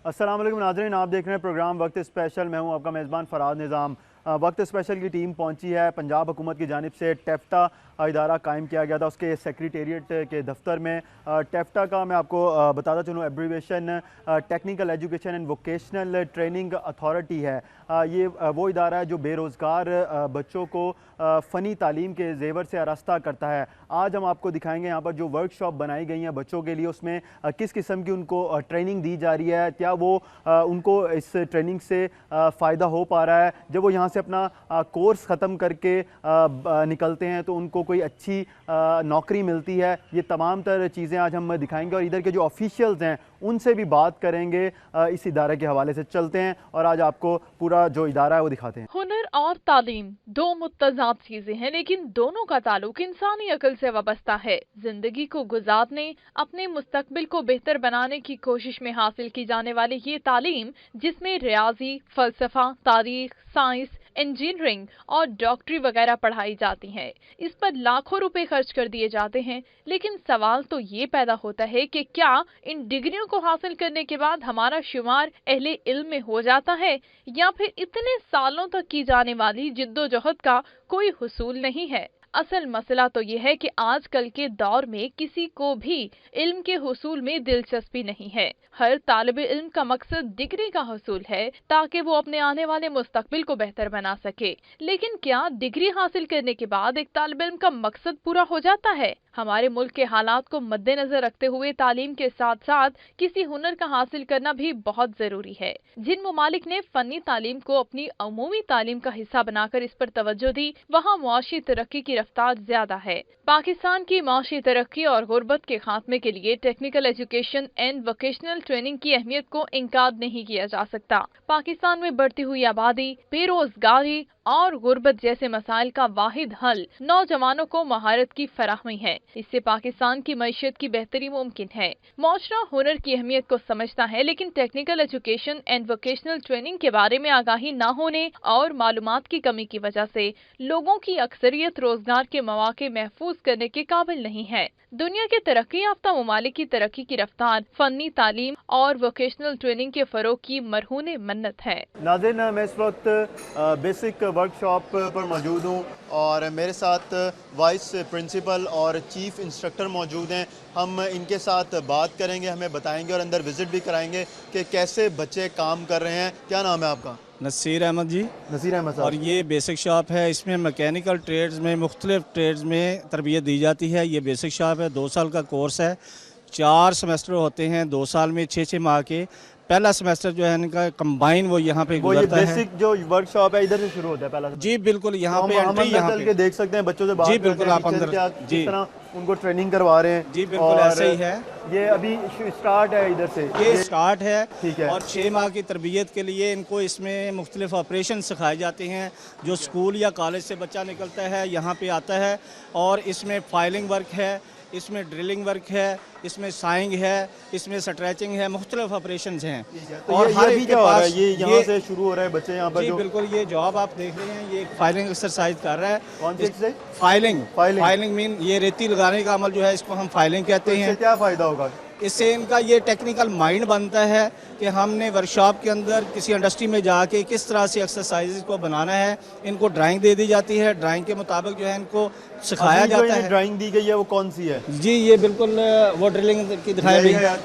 अस्सलाम वालेकुम नाज़रीन, आप देख रहे हैं प्रोग्राम वक्त स्पेशल। मैं हूं आपका मेज़बान फ़राद निज़ाम। वक्त स्पेशल की टीम पहुंची है। पंजाब हुकूमत की जानिब से टेफ्टा इदारा कायम किया गया था, उसके सेक्रेटेरिएट के दफ्तर में। टेफ्टा का मैं आपको बताता चलूँ, abbreviation technical education and vocational training authority है। ये वो इदारा है जो बेरोज़गार बच्चों को फ़नी तालीम के जेवर से आरास्ता करता है। आज हम आपको दिखाएंगे यहाँ पर जो वर्कशॉप बनाई गई हैं बच्चों के लिए, उसमें किस किस्म की उनको ट्रेनिंग दी जा रही है, क्या वो उनको इस ट्रेनिंग से फ़ायदा हो पा रहा है। जब वो यहाँ से अपना कोर्स ख़त्म करके निकलते हैं तो उनको कोई अच्छी नौकरी मिलती है। ये तमाम तर चीज़ें आज हम दिखाएंगे और इधर के जो ऑफिशियल्स हैं उनसे भी बात करेंगे। इस इदारे के हवाले से चलते हैं और आज आपको पूरा जो इदारा है वो दिखाते हैं। हुनर और तालीम दो मुत्तज़ाद चीजें हैं, लेकिन दोनों का ताल्लुक इंसानी अक्ल से वाबस्ता है। जिंदगी को गुजारने, अपने मुस्तकबिल को बेहतर बनाने की कोशिश में हासिल की जाने वाली ये तालीम, जिसमें रियाजी, फलसफा, तारीख, साइंस, इंजीनियरिंग और डॉक्टरी वगैरह पढ़ाई जाती हैं, इस पर लाखों रुपए खर्च कर दिए जाते हैं। लेकिन सवाल तो ये पैदा होता है कि क्या इन डिग्रियों को हासिल करने के बाद हमारा शुमार अहले इल्म में हो जाता है, या फिर इतने सालों तक की जाने वाली जिद्दोजहद का कोई हुसूल नहीं है। असल मसला तो यह है कि आजकल के दौर में किसी को भी इल्म के हुसूल में दिलचस्पी नहीं है। हर तालिब इल्म का मकसद डिग्री का हुसूल है ताकि वो अपने आने वाले मुस्तकबिल को बेहतर बना सके। लेकिन क्या डिग्री हासिल करने के बाद एक तालिब इल्म का मकसद पूरा हो जाता है? हमारे मुल्क के हालात को मद्देनजर रखते हुए तालीम के साथ साथ किसी हुनर का हासिल करना भी बहुत जरूरी है। जिन ममालिक ने फनी तालीम को अपनी अमूमी तालीम का हिस्सा बनाकर इस पर तवज्जो दी, वहाँ मुआशी तरक्की की रफ्तार ज्यादा है। पाकिस्तान की मुआशी तरक्की और गुर्बत के खात्मे के लिए technical education and vocational training की अहमियत को इनकार नहीं किया जा सकता। पाकिस्तान में बढ़ती हुई आबादी, बेरोजगारी और गुर्बत जैसे मसाइल का वाहिद हल नौजवानों को महारत की फराहमी है। इससे पाकिस्तान की मईशत की बेहतरी मुमकिन है। मुआशरा हुनर की अहमियत को समझता है, लेकिन technical education and vocational training के बारे में आगाही न होने और मालूमात की कमी की वजह से लोगों की अक्सरियत रोजगार के मौके महफूज करने के काबिल नहीं है। दुनिया के तरक्की याफ्ता ममालिक की तरक्की की रफ्तार फनी तालीम और वोकेशनल ट्रेनिंग के फरोग की मरहून मन्नत है। नाज़रीन, मैं इस वक्त बेसिक वर्कशॉप पर मौजूद हूँ और मेरे साथ वाइस प्रिंसिपल और चीफ इंस्ट्रक्टर मौजूद हैं। हम इनके साथ बात करेंगे, हमें बताएंगे और अंदर विज़िट भी कराएंगे कि कैसे बच्चे काम कर रहे हैं। क्या नाम है आपका? नसीर अहमद जी। नसीर अहमद साहब। और ये बेसिक शॉप है, इसमें मैकेनिकल ट्रेड्स में मुख्तलिफ ट्रेड्स में तरबियत दी जाती है। ये बेसिक शॉप है, 2 साल का कोर्स है, 4 सेमेस्टर होते हैं, 2 साल में 6-6 माह के। पहला सेमेस्टर जो है इनका कंबाइन वो यहाँ पे गुजरता है। बेसिक जो वर्कशॉप है इधर से शुरू होता है पहला? जी बिल्कुल, यहाँ पे एंट्री यहाँ पे देख सकते हैं, बच्चों से बात जी बिल्कुल, आप अंदर जी उनको ट्रेनिंग करवा रहे हैं। जी बिल्कुल ऐसे ही है। ये अभी स्टार्ट है, इधर से ये स्टार्ट है। ठीक है। और 6 माह की तरबियत के लिए इनको इसमें मुख्तलिफ ऑपरेशन सिखाए जाते हैं। जो स्कूल या कॉलेज से बच्चा निकलता है यहाँ पे आता है, और इसमें फाइलिंग वर्क है, इसमें ड्रिलिंग वर्क है, इसमें साइंग है, इसमें स्ट्रेचिंग है, मुख्तलिफ ऑपरेशन हैं। तो और हर एक के पास ये यहाँ से शुरू हो रहा है बच्चे यहाँ पर? जी बिल्कुल, ये जॉब आप देख रहे हैं, ये फाइलिंग एक्सरसाइज कर रहा है। कौन सी एक्सरसाइज? फाइलिंग मीन ये रेती लगाने का अमल जो है, इसको हम फाइलिंग कहते हैं। क्या फ़ायदा होगा इससे? इनका ये टेक्निकल माइंड बनता है कि हमने वर्कशॉप के अंदर किसी इंडस्ट्री में जाके किस तरह से एक्सरसाइज को बनाना है। इनको ड्राइंग दे दी जाती है, ड्राइंग के मुताबिक जो है इनको सिखाया जाता है। ड्राइंग दी गई है वो कौन सी है? जी ये बिल्कुल वो ड्रिलिंग की दिखाई गई है।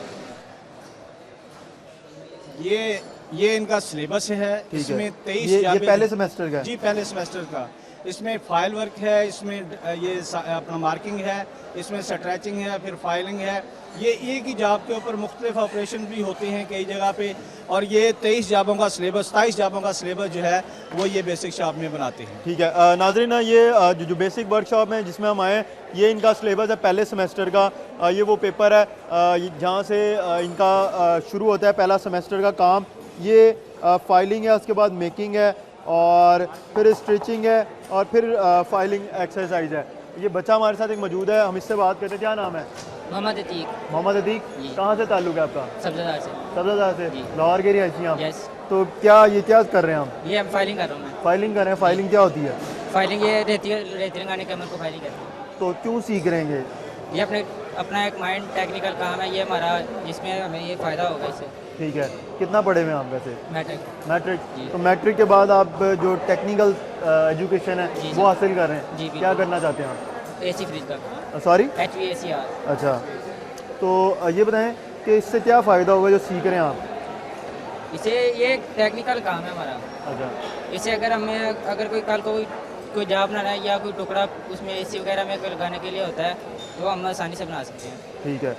ये इनका सिलेबस है, इसमें 23 ये पहले सेमेस्टर का? जी पहले सेमेस्टर का। इसमें फाइल वर्क है, इसमें ये अपना मार्किंग है, इसमें स्ट्रेचिंग है, फिर फाइलिंग है। ये एक ही जॉब के ऊपर मुख्तलिफ ऑपरेशन भी होते हैं कई जगह पे। और ये 23 जॉबों का सिलेबस, 27 जॉबों का सिलेबस जो है वो ये बेसिक शॉप में बनाते हैं। ठीक है नाज़रीन, ये जो बेसिक वर्कशॉप है जिसमें हम आए, ये इनका सिलेबस है पहले सेमेस्टर का। ये वो पेपर है जहाँ से इनका शुरू होता है पहला सेमेस्टर का काम। ये फाइलिंग है, उसके बाद मेकिंग है, और फिर स्टिचिंग है, और फिर फाइलिंग एक्सरसाइज है। ये बच्चा हमारे साथ एक मौजूद है, हम इससे बात करते हैं। क्या नाम है? मोहम्मद अतीक। मोहम्मद अतीक, कहाँ से ताल्लुक है आपका? सब्ज़ादार से। सब्ज़ादार से, लाहौर के रिहायशी आप? यस। तो क्या कर रहे हैं हम? ये हम फाइलिंग कर रहा हूँ मैं। फाइलिंग कर रहे हैं। फाइलिंग क्या होती है? फाइलिंग ये रेती लगाने के अमल को फाइलिंग करते हैं। तो क्यों सीख रहे हैं ये अपना एक माइंड टेक्निकल काम है ये हमारा, जिसमें हमें ये फ़ायदा होगा इससे। ठीक है, कितना पढ़े हुए हैं आप वैसे? मैट्रिक। मैट्रिक। जी। तो मैट्रिक के बाद आप जो टेक्निकल एजुकेशन है जी, वो हासिल कर रहे हैं, जी, क्या बिल्कुल। करना चाहते हैं आप? AC फ्रिज का, सॉरी? HVAC। अच्छा, तो ये बताएं कि इससे क्या फ़ायदा होगा जो सीख रहे हैं आप? इसे ये टेक्निकल काम है हमारा। अच्छा, इसे अगर हमें अगर कोई कल को कोई जॉब बनाना है या कोई टुकड़ा उसमें AC वगैरह में कोई लगाने के लिए होता है तो हम आसानी से बना सकते हैं। ठीक है।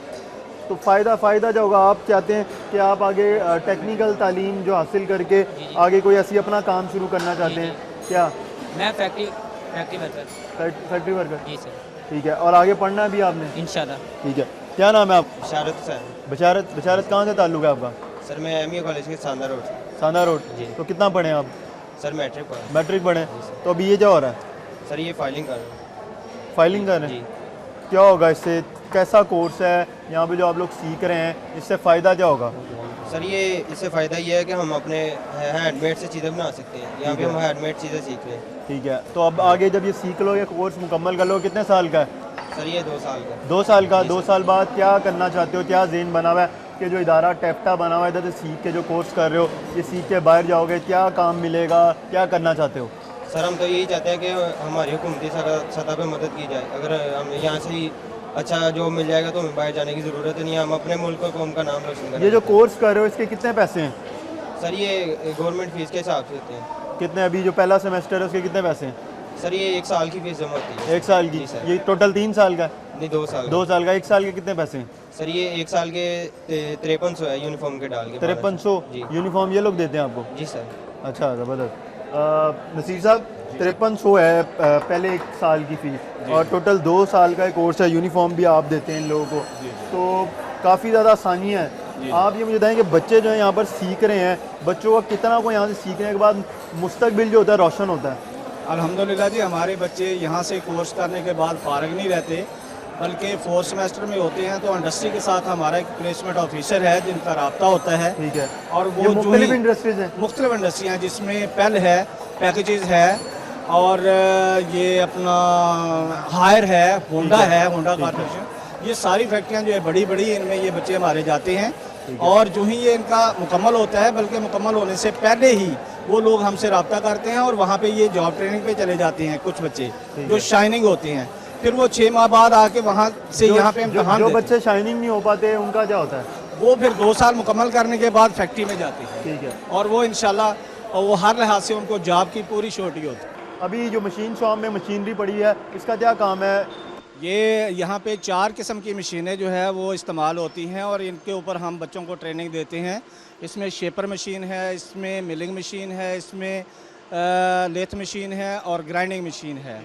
तो फ़ायदा जो होगा, आप चाहते हैं कि आप आगे टेक्निकल तालीम जो हासिल करके जी। आगे कोई ऐसी अपना काम शुरू करना चाहते जी, हैं क्या? मैं फैक्ट्री वर्कर। Factory worker. जी सर, ठीक है, और आगे पढ़ना है भी आपने? इंशाल्लाह। ठीक है, क्या नाम है आप? बशारत हुसैन। बशारत कहाँ से ताल्लुक़ है आपका? सर मैं ME कॉलेज के सांदा रोड से। सांदा रोड। जी। तो कितना पढ़े हैं आप? सर मैट्रिक पढ़ा। मैट्रिक पढ़े। तो अभी ये क्या हो रहा है? सर ये फाइलिंग कर रहा हूँ। फाइलिंग कर रहे जी। हैं? क्या होगा इससे? कैसा कोर्स है यहाँ पे जो आप लोग सीख रहे हैं, इससे फ़ायदा क्या होगा? सर ये इससे फ़ायदा ये है कि हम अपने हैंडमेड से चीज़ें बना सकते हैं। यहाँ पे ठीक हम है। हैंडमेड चीज़ें सीख रहे हैं। ठीक है, तो अब आगे जब ये सीख लो, ये कोर्स मुकम्मल कर लो, कितने साल का है? सर ये 2 साल का। 2 साल का। जी 2 सर। साल बाद क्या करना चाहते हो? क्या ज़हन बना हुआ है कि जो इदारा टेफ्टा बना हुआ है, इधर से सीख के जो कोर्स कर रहे हो, ये सीख के बाहर जाओगे, क्या काम मिलेगा, क्या करना चाहते हो? सर हम तो यही चाहते हैं कि हमारी हुकूमती सतह पे मदद की जाए। अगर हम यहाँ से ही अच्छा जॉब मिल जाएगा तो हमें बाहर जाने की ज़रूरत नहीं है। हम अपने मुल्क और कौम का नाम रोशन करें। ये जो कोर्स कर रहे हो, इसके कितने पैसे हैं? सर ये गवर्नमेंट फ़ीस के हिसाब से होते हैं। कितने? अभी जो पहला सेमेस्टर है उसके कितने पैसे हैं? सर ये 1 साल की फ़ीस जमा होती है। 1 साल की? जी सर। ये टोटल 3 साल का है? नहीं 2 साल। 2 साल का। 1 साल के कितने पैसे हैं? सर ये 1 साल के 5300 है यूनिफॉर्म के डाल के। 5300 जी। यूनिफॉर्म ये लोग देते हैं आपको? जी सर। अच्छा, ज़बरदस्त। नसीर साहब, 5300 है पहले 1 साल की फ़ीस, और टोटल 2 साल का कोर्स है, यूनिफॉर्म भी आप देते हैं इन लोगों को, तो काफ़ी ज़्यादा आसानी है। आप ये मुझे बताएं कि बच्चे जो हैं यहाँ पर सीख रहे हैं, बच्चों का कितना को यहाँ से सीखने के बाद मुस्तकबिल जो होता है रोशन होता है? अल्हम्दुलिल्लाह जी, हमारे बच्चे यहाँ से कोर्स करने के बाद फारग नहीं रहते, बल्कि 4th सेमेस्टर में होते हैं तो इंडस्ट्री के साथ हमारा एक प्लेसमेंट ऑफिसर है जिनका रब्ता होता है। ठीक है। और ये वो जो मुख्तलिफ इंडस्ट्रीज़ हैं? मुख्तलिफ इंडस्ट्रियाँ, जिसमें पेल है, पैकेजेस है, और ये अपना हायर है, होंडा है, होंडा कॉर्पोरेशन, ये सारी फैक्ट्रियाँ जो है बड़ी बड़ी, इनमें ये बच्चे हमारे जाते हैं। और जो ही ये इनका मुकम्मल होता है, बल्कि मुकम्मल होने से पहले ही वो लोग हमसे रब्ता करते हैं और वहाँ पे ये जॉब ट्रेनिंग पे चले जाते हैं कुछ बच्चे जो शाइनिंग होते हैं। फिर वो 6 माह बाद आके वहाँ से यहाँ पे इम्तिहान जो देते हैं। बच्चे शाइनिंग नहीं हो पाते उनका क्या होता है? वो फिर 2 साल मुकम्मल करने के बाद फैक्ट्री में जाते हैं। ठीक है। और वो इंशाल्लाह वो हर लिहाज से उनको जॉब की पूरी श्योरिटी होती है। अभी जो मशीन शॉप में मशीनरी पड़ी है, इसका क्या काम है? ये यहाँ पे 4 किस्म की मशीनें जो है वो इस्तेमाल होती हैं और इनके ऊपर हम बच्चों को ट्रेनिंग देते हैं। इसमें शेपर मशीन है, इसमें मिलिंग मशीन है, इसमें लेथ मशीन है और ग्राइंडिंग मशीन है।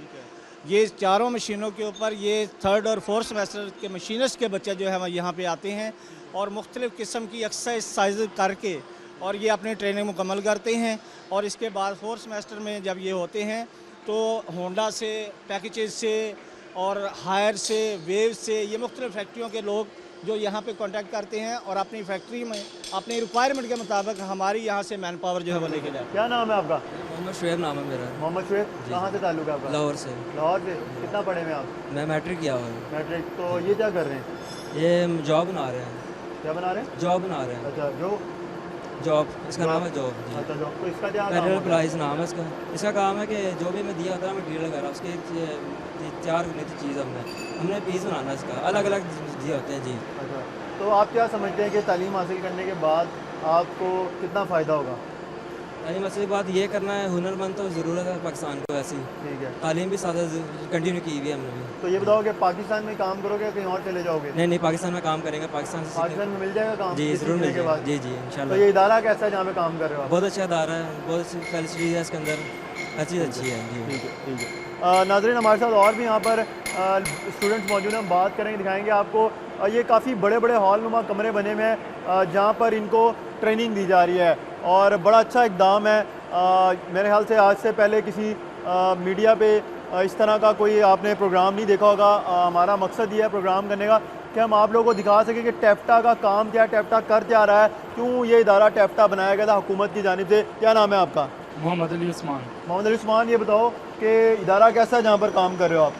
ये चारों मशीनों के ऊपर ये 3rd और 4th सेमेस्टर के मशीनिस्ट के बच्चे जो है वो यहाँ पे आते हैं और मुख्तलिफ़ किस्म की एक्सरसाइज करके और ये अपनी ट्रेनिंग मुकम्मल करते हैं। और इसके बाद 4th सेमेस्टर में जब ये होते हैं तो होंडा से, पैकेजेस से और हायर से, वेव से, ये मुख्तलिफ फैक्ट्रियों के लोग जो यहाँ पे कांटेक्ट करते हैं और अपनी फैक्ट्री में अपनी रिक्वायरमेंट के मुताबिक हमारी यहाँ से मैन पावर जो है वो लेके जाते हैं। क्या नाम है आपका? मोहम्मद शुएब नाम है मेरा। मोहम्मद शुएब। कहाँ से ताल्लुक है आपका? लाहौर से। लाहौर से। कितना पढ़े हुए आप? मैं मैट्रिक किया हुआ हूँ। मैट्रिक। तो ये क्या कर रहे हैं? ये जॉब बना रहे हैं। क्या बना रहे हैं? जॉब बना रहे हैं। अच्छा, जॉब, इसका नाम है जॉब जी। अच्छा, जॉब। तो इसका क्या काम पैरेलल होता है? प्लाइज नाम है इसका। इसका काम है कि जो भी मैं दिया होता है मटीरियल वगैरह उसके 4 चीज़ हमने पीस बनाना है इसका, अलग अलग दिए होते हैं जी। अच्छा, तो आप क्या समझते हैं कि तालीम हासिल करने के बाद आपको कितना फ़ायदा होगा? यानी मसले बात ये करना है, हुनरमंद तो ज़रूरत है पाकिस्तान को ऐसी। ठीक है। तालीम भी साथ कंटिन्यू की हुई है हमने भी। तो ये बताओ कि पाकिस्तान में काम करोगे, कहीं और चले जाओगे? नहीं, पाकिस्तान में काम करेंगे। पाकिस्तान से पाकिस्तान में मिल जाएगा काम? जी, इस ज़रूर सीखने मिल के जाएगा। बाद? जी तो इंशाल्लाह। ये इदारा कैसा है जहाँ पे काम कर रहे हो आप? बहुत अच्छा अदारा है, बहुत अच्छी फैसिलिटीज है इसके अंदर, हर चीज़ अच्छी है जी। ठीक है, ठीक है। नाज़रीन, हमारे साथ और भी यहाँ पर स्टूडेंट्स मौजूद हैं, हम बात करेंगे, दिखाएंगे आपको। ये काफ़ी बड़े बड़े हॉल नुमा कमरे बने हुए हैं जहाँ पर इनको ट्रेनिंग दी जा रही है और बड़ा अच्छा इकदाम है। मेरे ख्याल से आज से पहले किसी मीडिया पे इस तरह का कोई आपने प्रोग्राम नहीं देखा होगा। हमारा मकसद ये है प्रोग्राम करने का कि हम आप लोगों को दिखा सकें कि टेफ्टा का काम क्या है, टेफ्टा कर क्या रहा है, क्यों ये इदारा टेफ्टा बनाया गया था हुकूमत की जानिब से। क्या नाम है आपका? मोहम्मद अली उस्मान। मोहम्मद अली उस्मान, ये बताओ कि इदारा कैसा है जहाँ पर काम कर रहे हो आप?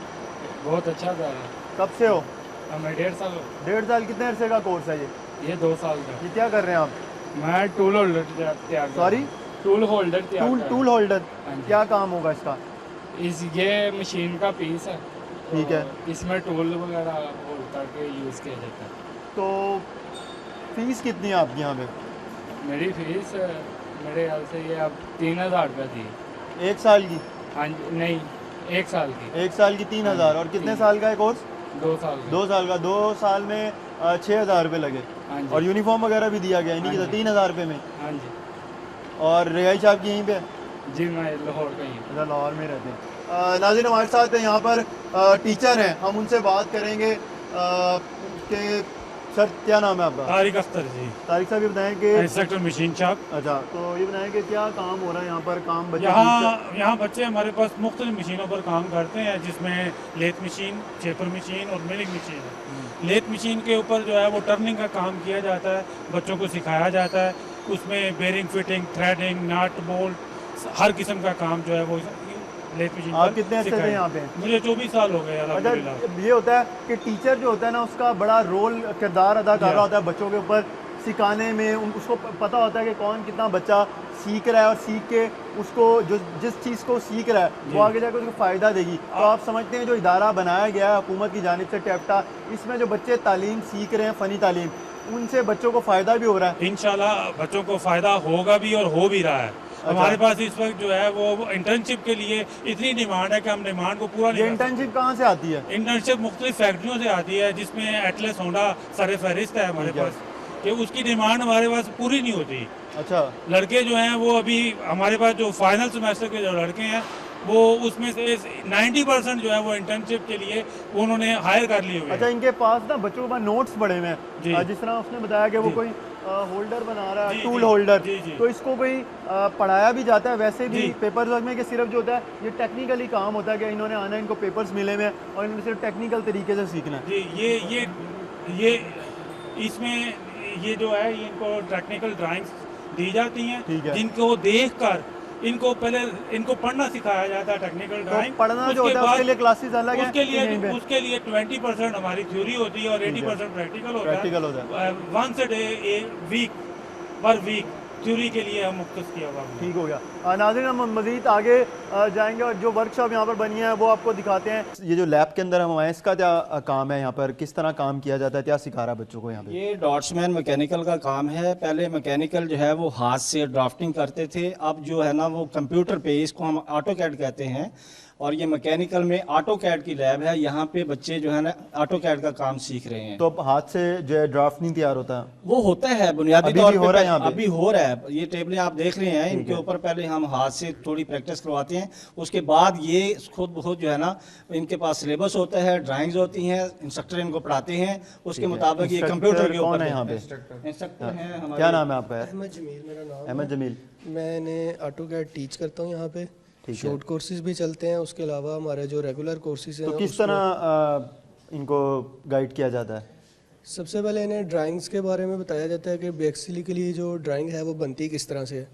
बहुत अच्छा था। कब से हो? हमें 1.5 साल। 1.5 साल। कितने अरसे का कोर्स है ये? 2 साल का। ये क्या कर रहे हैं आप? मैं टूल होल्डर तैयार कर सॉरी टूल होल्डर तैयार कर टूल होल्डर, हाँ जी। क्या काम होगा इसका? ये मशीन का पीस है। ठीक है। तो इसमें टूल वगैरह होल्ड करके यूज़ किया जाता है। तो फीस कितनी है आपकी यहाँ पे? मेरी फीस मेरे ख्याल से ये अब 3000 रुपये थी। एक साल की? हाँ जी, नहीं 1 साल की। एक साल की 3000। और कितने साल का है कोर्स? 2 साल की। 2 साल का। 2 साल में 6000 रुपये लगे। हाँ जी। और यूनिफॉर्म वगैरह भी दिया गया है, नहीं हाँ कि जी। 3000 रुपये में? हाँ जी। और रिहाइश आपकी यहीं पे है? जी मैं लाहौर का ही हूँ। अच्छा, लाहौर में रहते हैं। नाज़रीन, हमारे साथ यहाँ पर टीचर हैं, हम उनसे बात करेंगे कि सर क्या नाम है आपका? तारिक अख्तर जी, तारिक साहब, ये बताएं कि इंस्ट्रक्टर मशीन शॉप। अच्छा, तो ये बताएं कि क्या काम हो रहा है यहाँ पर? काम बच्चे यहाँ बच्चे हमारे पास मुख्तलिफ मशीनों पर काम करते हैं, जिसमें लेथ मशीन, चेपर मशीन और मिलिंग मशीन है। लेथ मशीन के ऊपर जो है वो टर्निंग का काम किया जाता है, बच्चों को सिखाया जाता है। उसमें bearing fitting, threading, nut bolt, हर किस्म का काम जो है वो लेथ मशीन। आप कितने अच्छे थे यहाँ पे? मुझे 24 साल हो गए अच्छा, अल्हम्दुलिल्लाह। ये होता है कि टीचर जो होता है ना, उसका बड़ा रोल किरदार अदा कर रहा होता है बच्चों के ऊपर सिखाने में। उसको पता होता है कि कौन कितना बच्चा सीख रहा है, और सीख के उसको जो जिस चीज़ को सीख रहा है वो आगे जाकर उसको फ़ायदा देगी। तो आप समझते हैं जो इदारा बनाया गया है हुकूमत की जानिब से, टेफ्टा, इसमें जो बच्चे तालीम सीख रहे हैं, फ़नी तालीम, उनसे बच्चों को फ़ायदा भी हो रहा है? इंशाल्लाह बच्चों को फ़ायदा होगा भी और हो भी रहा है। हमारे पास इस वक्त जो है वो इंटर्नशिप के लिए इतनी डिमांड है कि हम डिमांड को पूरा नहीं ये कर सकते। इंटर्नशिप कहाँ से आती है? इंटर्नशिप मुख्तलिफ फैक्ट्रियों से आती है, जिसमें एटलस होंडा सर फहरिस्त है हमारे ठीक है। पास, कि उसकी डिमांड हमारे पास पूरी नहीं होती। अच्छा, लड़के जो हैं वो अभी हमारे पास जो फाइनल सेमेस्टर के जो लड़के हैं वो उसमें से 90% जो है वो इंटर्नशिप के लिए उन्होंने हायर कर लिए हुए अच्छा, हैं। इनके पास ना बच्चों के पास नोट्स पड़े हुए जी। हैं। जिस तरह उसने बताया कि वो जी। कोई होल्डर बना रहा है, जी, टूल जी, होल्डर, जी, जी। तो इसको कोई पढ़ाया भी जाता है वैसे भी जी। पेपर वर्क में, कि सिर्फ जो होता है ये टेक्निकली काम होता है कि इन्होंने आना, इनको पेपर्स मिले हुए हैं और इन्होंने सिर्फ टेक्निकल तरीके से सीखना है? जी, ये इसमें ये जो है ये इनको टेक्निकल ड्राइंग्स दी जाती हैं, ठीक है। जिनको देखकर इनको पहले इनको पढ़ना सिखाया जाता है टेक्निकल तो ड्राइंग। पढ़ना जो होता है उसके लिए क्लासेस अलग है? उसके लिए 20% हमारी थ्योरी होती है और 80% प्रैक्टिकल होता है। वंस अ डे वीक पर वीक थ्योरी के लिए हम मुख्तस किया हुआ है। ठीक हो गया। नाज़रीन, हम मज़ीद आगे जाएंगे और जो वर्कशॉप यहाँ पर बनी है वो आपको दिखाते हैं। ये जो लैब के अंदर हम आए, इसका क्या काम है यहाँ पर? किस तरह काम किया जाता है? क्या सिखा रहा है बच्चों को यहाँ पे? ये डॉट्समैन मैकेनिकल का काम है। पहले मैकेनिकल जो है वो हाथ से ड्राफ्टिंग करते थे, अब जो है ना वो कंप्यूटर पे, इसको हम ऑटो कैड कहते हैं, और ये मैकेनिकल में ऑटो कैड की लैब है। यहाँ पे बच्चे जो है ना ऑटो कैड का काम सीख रहे हैं। तो अब हाथ से जो है ड्राफ्ट नहीं तैयार होता? वो होता है बुनियादी अभी तौर भी पे, हो रहा है यहाँ पे? अभी हो रहा है। ये टेबलें आप देख रहे हैं, इनके ऊपर पहले हम हाथ से थोड़ी प्रैक्टिस करवाते हैं, उसके बाद ये खुद बहुत जो है ना, इनके पास सिलेबस होता है, ड्राइंग्स होती हैं, इंस्ट्रक्टर इनको पढ़ाते हैं, उसके मुताबिक ये कंप्यूटर के कौन ऊपर है यहाँ पे? इंस्ट्रक्टर हैं हमारे। क्या नाम है आपका? अहमद जमील मेरा नाम। अहमद जमील। मैंने ऑटो कैड टीच करता हूँ यहाँ पे। है। शॉर्ट कोर्सेज भी चलते हैं, उसके अलावा हमारे जो रेगुलर कोर्सेज हैं तो किस तरह इनको गाइड किया जाता है? सबसे पहले इन्हें ड्राइंग्स के बारे में बताया जाता है कि बेसिकली जो ड्राइंग है वो बनती किस तरह से है।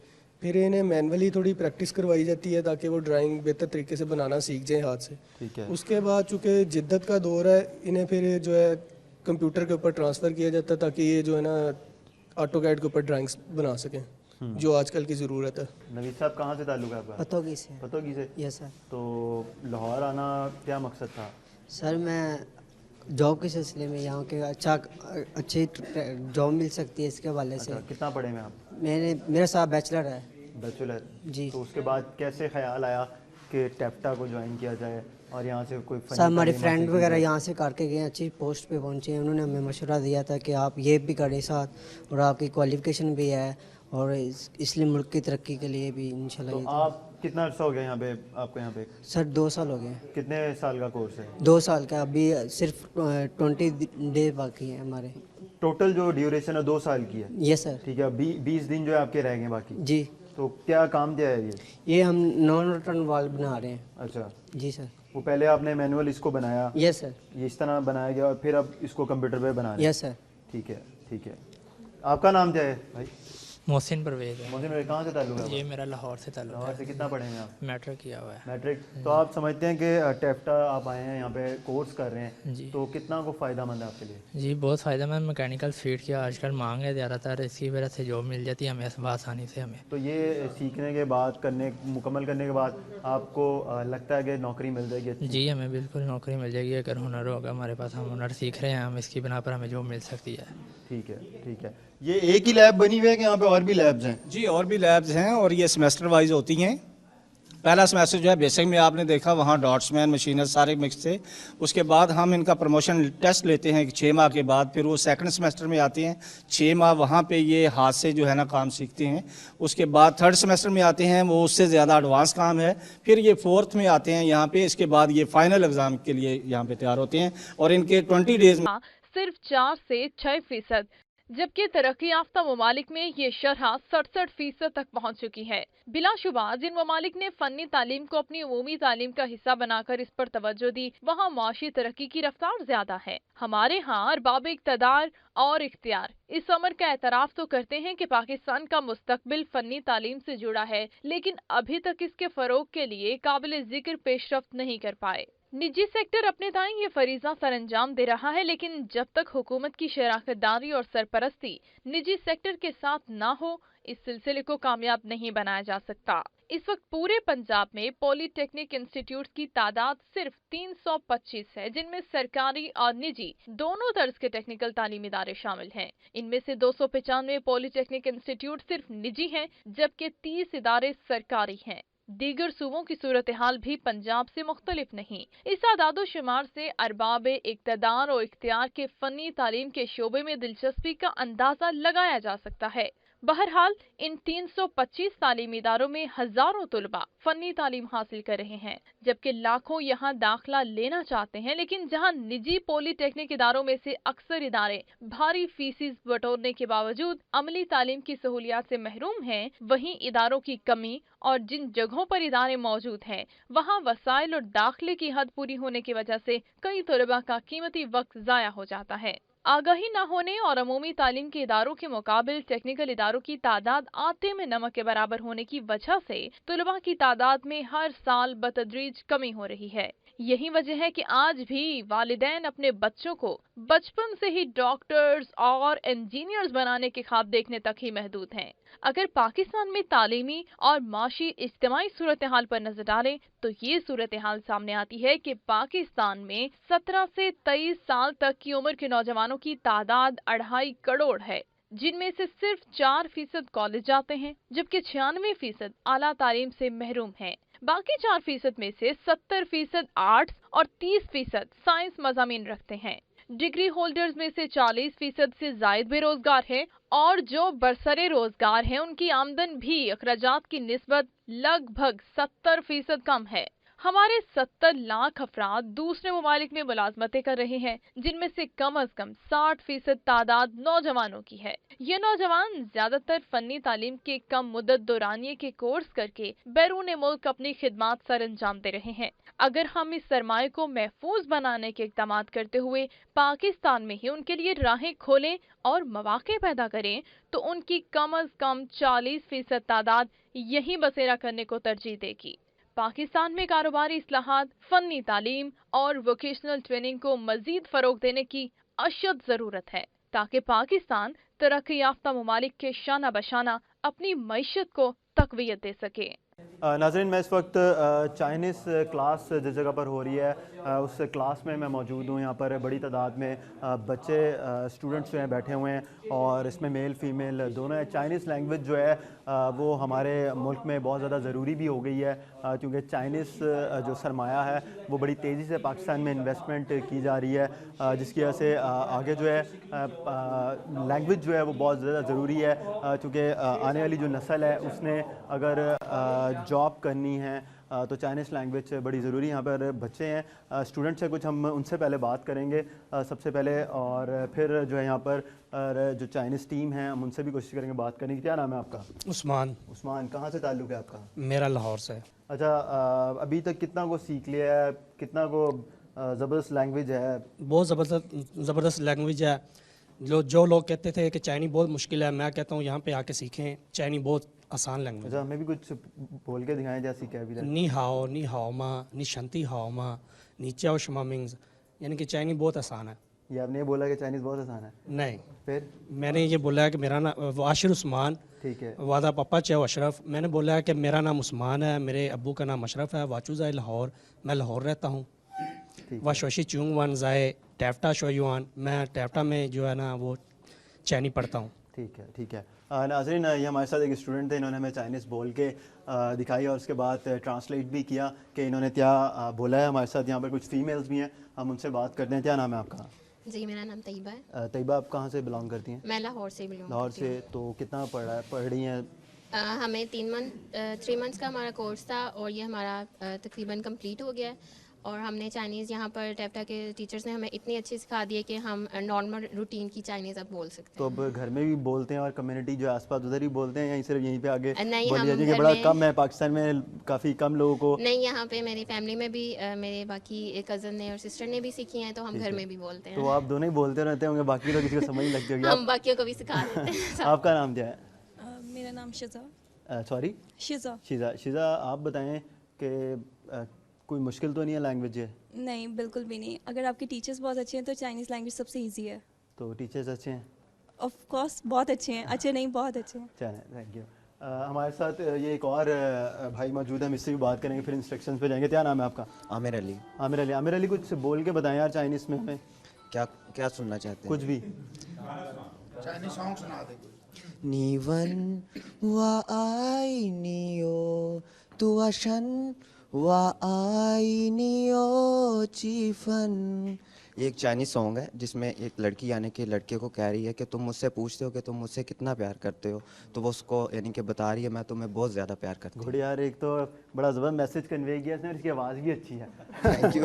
फिर इन्हें मैनुअली थोड़ी प्रैक्टिस करवाई जाती है ताकि वो ड्राइंग बेहतर तरीके से बनाना सीख जाए हाथ से। ठीक है। उसके बाद चूँकि जिद्दत का दौर है, इन्हें फिर जो है कंप्यूटर के ऊपर ट्रांसफ़र किया जाता है ताकि ये जो है ना ऑटो कैड के ऊपर ड्राइंग्स बना सकें, जो आजकल की ज़रूरत है। नवीद साहब, कहाँ से ताल्लुक है आपका? पतोगी से। पतोगी से? Yes sir. तो लाहौर आना क्या मकसद था? सर मैं जॉब के सिलसिले में यहाँ के अच्छी जॉब मिल सकती है इसके हवाले से। अच्छा, कितना पढ़े में आप? मेरा साहब बैचलर है। बैचलर जी। तो उसके बाद कैसे ख्याल आया कि टेफ्टा को ज्वाइन किया जाए और यहाँ से कोई सर हमारे फ्रेंड वगैरह यहाँ से करके गए, अच्छी पोस्ट पे पहुँचे हैं, उन्होंने हमें मशवरा दिया था कि आप ये भी करें साथ, और आपकी क्वालिफिकेशन भी है, और इसलिए मुल्क की तरक्की के लिए भी इंशाल्लाह। तो आप कितना अर्सा हो गया यहाँ पे आपको? यहाँ पे सर 2 साल हो गए। कितने साल का कोर्स है? 2 साल का, अभी सिर्फ 20 डे बाकी है हमारे। टोटल जो ड्यूरेशन है 2 साल की है? Yes sir. ठीक है। 20 दिन जो है आपके रह गए बाकी? जी। तो क्या काम क्या है ये हम नॉन रिटर्न वाल बना रहे हैं। अच्छा जी सर। वो पहले आपने मैनुअल इसको बनाया? Yes sir. ये इस तरह बनाया गया और फिर अब इसको कंप्यूटर पे बना रहे हैं? Yes sir. ठीक है, ठीक है। आपका नाम क्या है भाई? मोहसिन परवेज है। मोहसिन भाई कहाँ से ताल्लुक है? ये मेरा लाहौर से ताल्लुक लाहौर से। कितना पढ़े हैं आप? मैट्रिक किया हुआ है। मैट्रिक। तो आप समझते हैं कि टेफ्टा आप आए हैं यहाँ पे कोर्स कर रहे हैं जी। तो कितना को फ़ायदा मंद है आपके लिए? जी बहुत फ़ायदेमंद। मैकेनिकल फील्ड की आजकल मांग है ज़्यादातर, इसकी वजह से जॉब मिल जाती है हमें आसानी से हमें। तो ये सीखने के बाद मुकम्मल करने के बाद आपको लगता है कि नौकरी मिल जाएगी अच्छी? जी हमें बिल्कुल नौकरी मिल जाएगी अगर हुनर होगा हमारे पास, हम हुनर सीख रहे हैं, हम इसकी बिना पर हमें जॉब मिल सकती है। ठीक है, ठीक है। ये एक ही लैब बनी हुई है कि यहाँ पे और भी लैब्स हैं? जी और भी लैब्स हैं और ये सेमेस्टर वाइज होती हैं। पहला सेमेस्टर जो है बेसिक में आपने देखा वहाँ डॉट्समैन मशीनर सारे मिक्स थे। उसके बाद हम इनका प्रमोशन टेस्ट लेते हैं 6 माह के बाद, फिर वो सेकंड सेमेस्टर में आते हैं 6 माह वहाँ पे ये हाथ से जो है ना काम सीखते हैं। उसके बाद थर्ड सेमेस्टर में आते हैं, वो उससे ज़्यादा एडवांस काम है। फिर ये फोर्थ में आते हैं यहाँ पे, इसके बाद ये फाइनल एग्ज़ाम के लिए यहाँ पे तैयार होते हैं और इनके 20 डेज में सिर्फ 4 से 6%, जबकि तरक्की याफ्ता ममालिक में ये शरह 67% तक पहुँच चुकी है। बिलाशुबा जिन ममालिक ने फनी तालीम को अपनी उमूमी तालीम का हिस्सा बनाकर इस पर तवज्जो दी, वहाँ माशी तरक्की की रफ्तार ज्यादा है। हमारे यहाँ अरबाब इक़्तिदार और इख्तियार इस अमर का एतराफ़ तो करते हैं कि पाकिस्तान का मुस्तकबिल फनी तालीम से जुड़ा है, लेकिन अभी तक इसके फ़रोग के लिए काबिल जिक्र पेशरफ्त नहीं कर पाए। निजी सेक्टर अपने दाएं ये फरीजा सरअंजाम दे रहा है, लेकिन जब तक हुकूमत की शराकतदारी और सरपरस्ती निजी सेक्टर के साथ ना हो, इस सिलसिले को कामयाब नहीं बनाया जा सकता। इस वक्त पूरे पंजाब में पॉलीटेक्निक इंस्टीट्यूट की तादाद सिर्फ 325 है, जिनमें सरकारी और निजी दोनों तर्ज के टेक्निकल तालीमी इदारे शामिल हैं। इनमें से 295 पॉलीटेक्निक इंस्टीट्यूट सिर्फ निजी हैं, जबकि 30 इदारे सरकारी हैं। दीगर सूबों की सूरत हाल भी पंजाब से मुख्तलिफ नहीं। इस आदादो शुमार से अरबाब इक़्तिदार और इख्तियार के फनी तालीम के शोबे में दिलचस्पी का अंदाजा लगाया जा सकता है। बहरहाल इन 325 तालीमी इदारों में हजारों तुलबा फनी तालीम हासिल कर रहे हैं, जबकि लाखों यहाँ दाखिला लेना चाहते हैं। लेकिन जहाँ निजी पॉलीटेक्निक इदारों में से अक्सर इदारे भारी फीसिस बटोरने के बावजूद अमली तालीम की सहूलियात से महरूम हैं, वहीं इदारों की कमी और जिन जगहों पर इदारे मौजूद हैं वहाँ वसाइल और दाखिले की हद पूरी होने की वजह से कई तुलबा का कीमती वक्त जाया हो जाता है। आगाही न होने और अमूमी तालीम के इदारों के मुकाबिल टेक्निकल इदारों की तादाद आटे में नमक के बराबर होने की वजह से तुलबा की तादाद में हर साल बतदरीज कमी हो रही है। यही वजह है कि आज भी वालिदैन अपने बच्चों को बचपन से ही डॉक्टर्स और इंजीनियर्स बनाने के ख्वाब देखने तक ही महदूद हैं। अगर पाकिस्तान में तालीमी और माशी इज्तिमाई सूरत हाल पर नजर डालें तो ये सूरत हाल सामने आती है कि पाकिस्तान में 17 से 23 साल तक की उम्र के नौजवानों की तादाद 2.5 करोड़ है, जिनमें से सिर्फ 4% कॉलेज जाते हैं, जबकि 96% आला तालीम से महरूम हैं। बाकी 4% में से 70% आर्ट्स और 30% साइंस मज़ामीन रखते हैं। डिग्री होल्डर्स में से 40% से जायद बेरोजगार हैं और जो बरसरे रोजगार हैं उनकी आमदन भी अखराजात की निस्बत लगभग 70% कम है। हमारे 70 लाख अफराद दूसरे ममालिक में मुलाजमतें कर रहे हैं, जिनमें से कम 60% तादाद नौजवानों की है। ये नौजवान ज्यादातर फनी तालीम के कम मुद्दत दौरानिये के कोर्स करके बैरून मुल्क अपनी खिदमात सर अंजाम दे रहे हैं। अगर हम इस सरमाए को महफूज बनाने के इक़दाम करते हुए पाकिस्तान में ही उनके लिए राहें खोलें और मौके पैदा करें तो उनकी कम 40% तादाद यही बसेरा करने को तरजीह देगी। पाकिस्तान में कारोबारी इस्लाहात, फनी तालीम और वोकेशनल ट्रेनिंग को मजीद फरोग देने की अशद ज़रूरत है ताकि पाकिस्तान तरक्की याफ्ता ममालिक के शाना बशाना अपनी मईशत को तक़वियत दे सके। नाज़रीन, मैं इस वक्त चाइनीज़ क्लास जिस जगह पर हो रही है उस क्लास में मैं मौजूद हूँ। यहाँ पर बड़ी तादाद में बच्चे स्टूडेंट्स जो हैं बैठे हुए हैं और इसमें मेल फीमेल दोनों है। चाइनीज़ लैंग्वेज जो है वो हमारे मुल्क में बहुत ज़्यादा ज़रूरी भी हो गई है क्योंकि चाइनीज़ जो सरमाया है वो बड़ी तेज़ी से पाकिस्तान में इन्वेस्टमेंट की जा रही है, जिसकी वजह से आगे जो है लैंग्वेज जो है वो बहुत ज़्यादा ज़रूरी है क्योंकि आने वाली जो नस्ल है उसने अगर जॉब करनी है तो चाइनीज़ लैंग्वेज बड़ी ज़रूरी है। यहाँ पर बच्चे हैं, स्टूडेंट्स हैं कुछ, हम उनसे पहले बात करेंगे सबसे पहले और फिर जो है यहाँ पर जो चाइनीज़ टीम है हम उनसे भी कोशिश करेंगे बात करने की। क्या नाम है आपका? उस्मान। उस्मान, कहाँ से ताल्लुक़ है आपका? मेरा लाहौर से। अच्छा, अभी तक कितना को सीख लिया है, कितना को ज़बरदस्त लैंग्वेज है? बहुत ज़बरदस्त लैंग्वेज है। जो लोग कहते थे कि चाइनी बहुत मुश्किल है, मैं कहता हूँ यहाँ पे आके सीखें, चाइनी बहुत आसान लैंग्वेज। अच्छा, हमें भी कुछ बोल के दिखाएं जैसे क्या भी। नी हाओ मा, नी शंती हाओ मा, नी चाओ शमा मिंग्स, यानी कि चाइनी बहुत आसान है। ये आपने ये बोला कि चाइनीज़ बहुत आसान है? नहीं, फिर मैंने ये बोला है कि मेरा नाम वाशिर उस्मान, ठीक है, वादा पापा चाओ अशरफ। मैंने बोला है कि मेरा नाम उस्मान है, मेरे अब्बू का नाम अशरफ है, वाचूज़ा लाहौर, मैं लाहौर रहता हूँ। वाशोशी चुंग वन जाए टैफ्टा शोयुआन, मैं टैफ्टा में जो है ना वो चाइनी पढ़ता हूँ। ठीक है, ठीक है। नाज़रीन, ये हमारे साथ एक स्टूडेंट थे, इन्होंने हमें चाइनीज़ बोल के दिखाई और उसके बाद ट्रांसलेट भी किया कि इन्होंने क्या बोला है। हमारे साथ यहाँ पर कुछ फ़ीमेल्स भी हैं, हम उनसे बात करते हैं। क्या नाम है आपका? जी, मेरा नाम तैयबा है। तैयबा, आप कहाँ से बिलोंग करती हैं? मैं लाहौर से बिलोंग लाहौर करती हूँ। से। तो कितना पढ़ रही हैं? हमें 3 मंथ्स का हमारा कोर्स था और ये हमारा तकरीबन कंप्लीट हो गया है। और हमने चाइनीज़ यहाँ पर टैफ्टा के टीचर्स ने हमें इतनी अच्छी सिखा दी है कि हम नॉर्मल रूटीन की चाइनीज़ अब बोल सकते हैं। तो अब घर में भी बोलते हैं और कम्युनिटी जो आसपास उधर ही बोलते हैं, या सिर्फ यहीं पे आगे नहीं, बोली हम जाती है कि घर बड़ा में कम है, पाकिस्तान में काफ़ी कम लोगों को? नहीं, यहाँ पे मेरी फैमिली में भी मेरे बाकी कज़न ने और सिस्टर ने भी सीखी हैं, तो हम घर में भी बोलते हैं। तो आप दोनों ही बोलते रहते होंगे, बाकी तो किसी को समझ नहीं लगती होगी? हम बाकियों को भी सिखा देते हैं। आपका नाम क्या है? मेरा नाम शिज़ा। सॉरी, शिज़ा। शिज़ा, आप बताएं कि कोई मुश्किल तो नहीं है लैंग्वेज है? नहीं, बिल्कुल भी नहीं। अगर आपके टीचर्स बहुत अच्छे हैं तो चाइनीज़ लैंग्वेज सबसे इजी है। तो टीचर्स अच्छे हैं? ऑफ कोर्स बहुत अच्छे हैं, अच्छे नहीं बहुत अच्छे हैं। चलें, थैंक यू। हमारे साथ ये एक और भाई मौजूद है, हम इससे भी बात करेंगे, फिर इंस्ट्रक्शंस पे जाएंगे। क्या नाम है आपका? आमिर अली। आमिर अली, कुछ बोल के बताएं यार चाइनीज़ में हमें। क्या सुनना चाहते हैं? कुछ भी चाइनीज सॉन्ग सुना दे। नीवन वा आई नियो तुआशन वा आई नियो चीफन, ये एक चाइनीज सॉन्ग है जिसमें एक लड़की यानी कि लड़के को कह रही है कि तुम मुझसे पूछते हो कि तुम मुझसे कितना प्यार करते हो, तो वो उसको यानी कि बता रही है मैं तुम्हें बहुत ज़्यादा प्यार करती हूँ। गुड यार, एक तो बड़ा ज़बरदस्त मैसेज कन्वे किया इसने और इसकी आवाज़ भी अच्छी है। Thank you.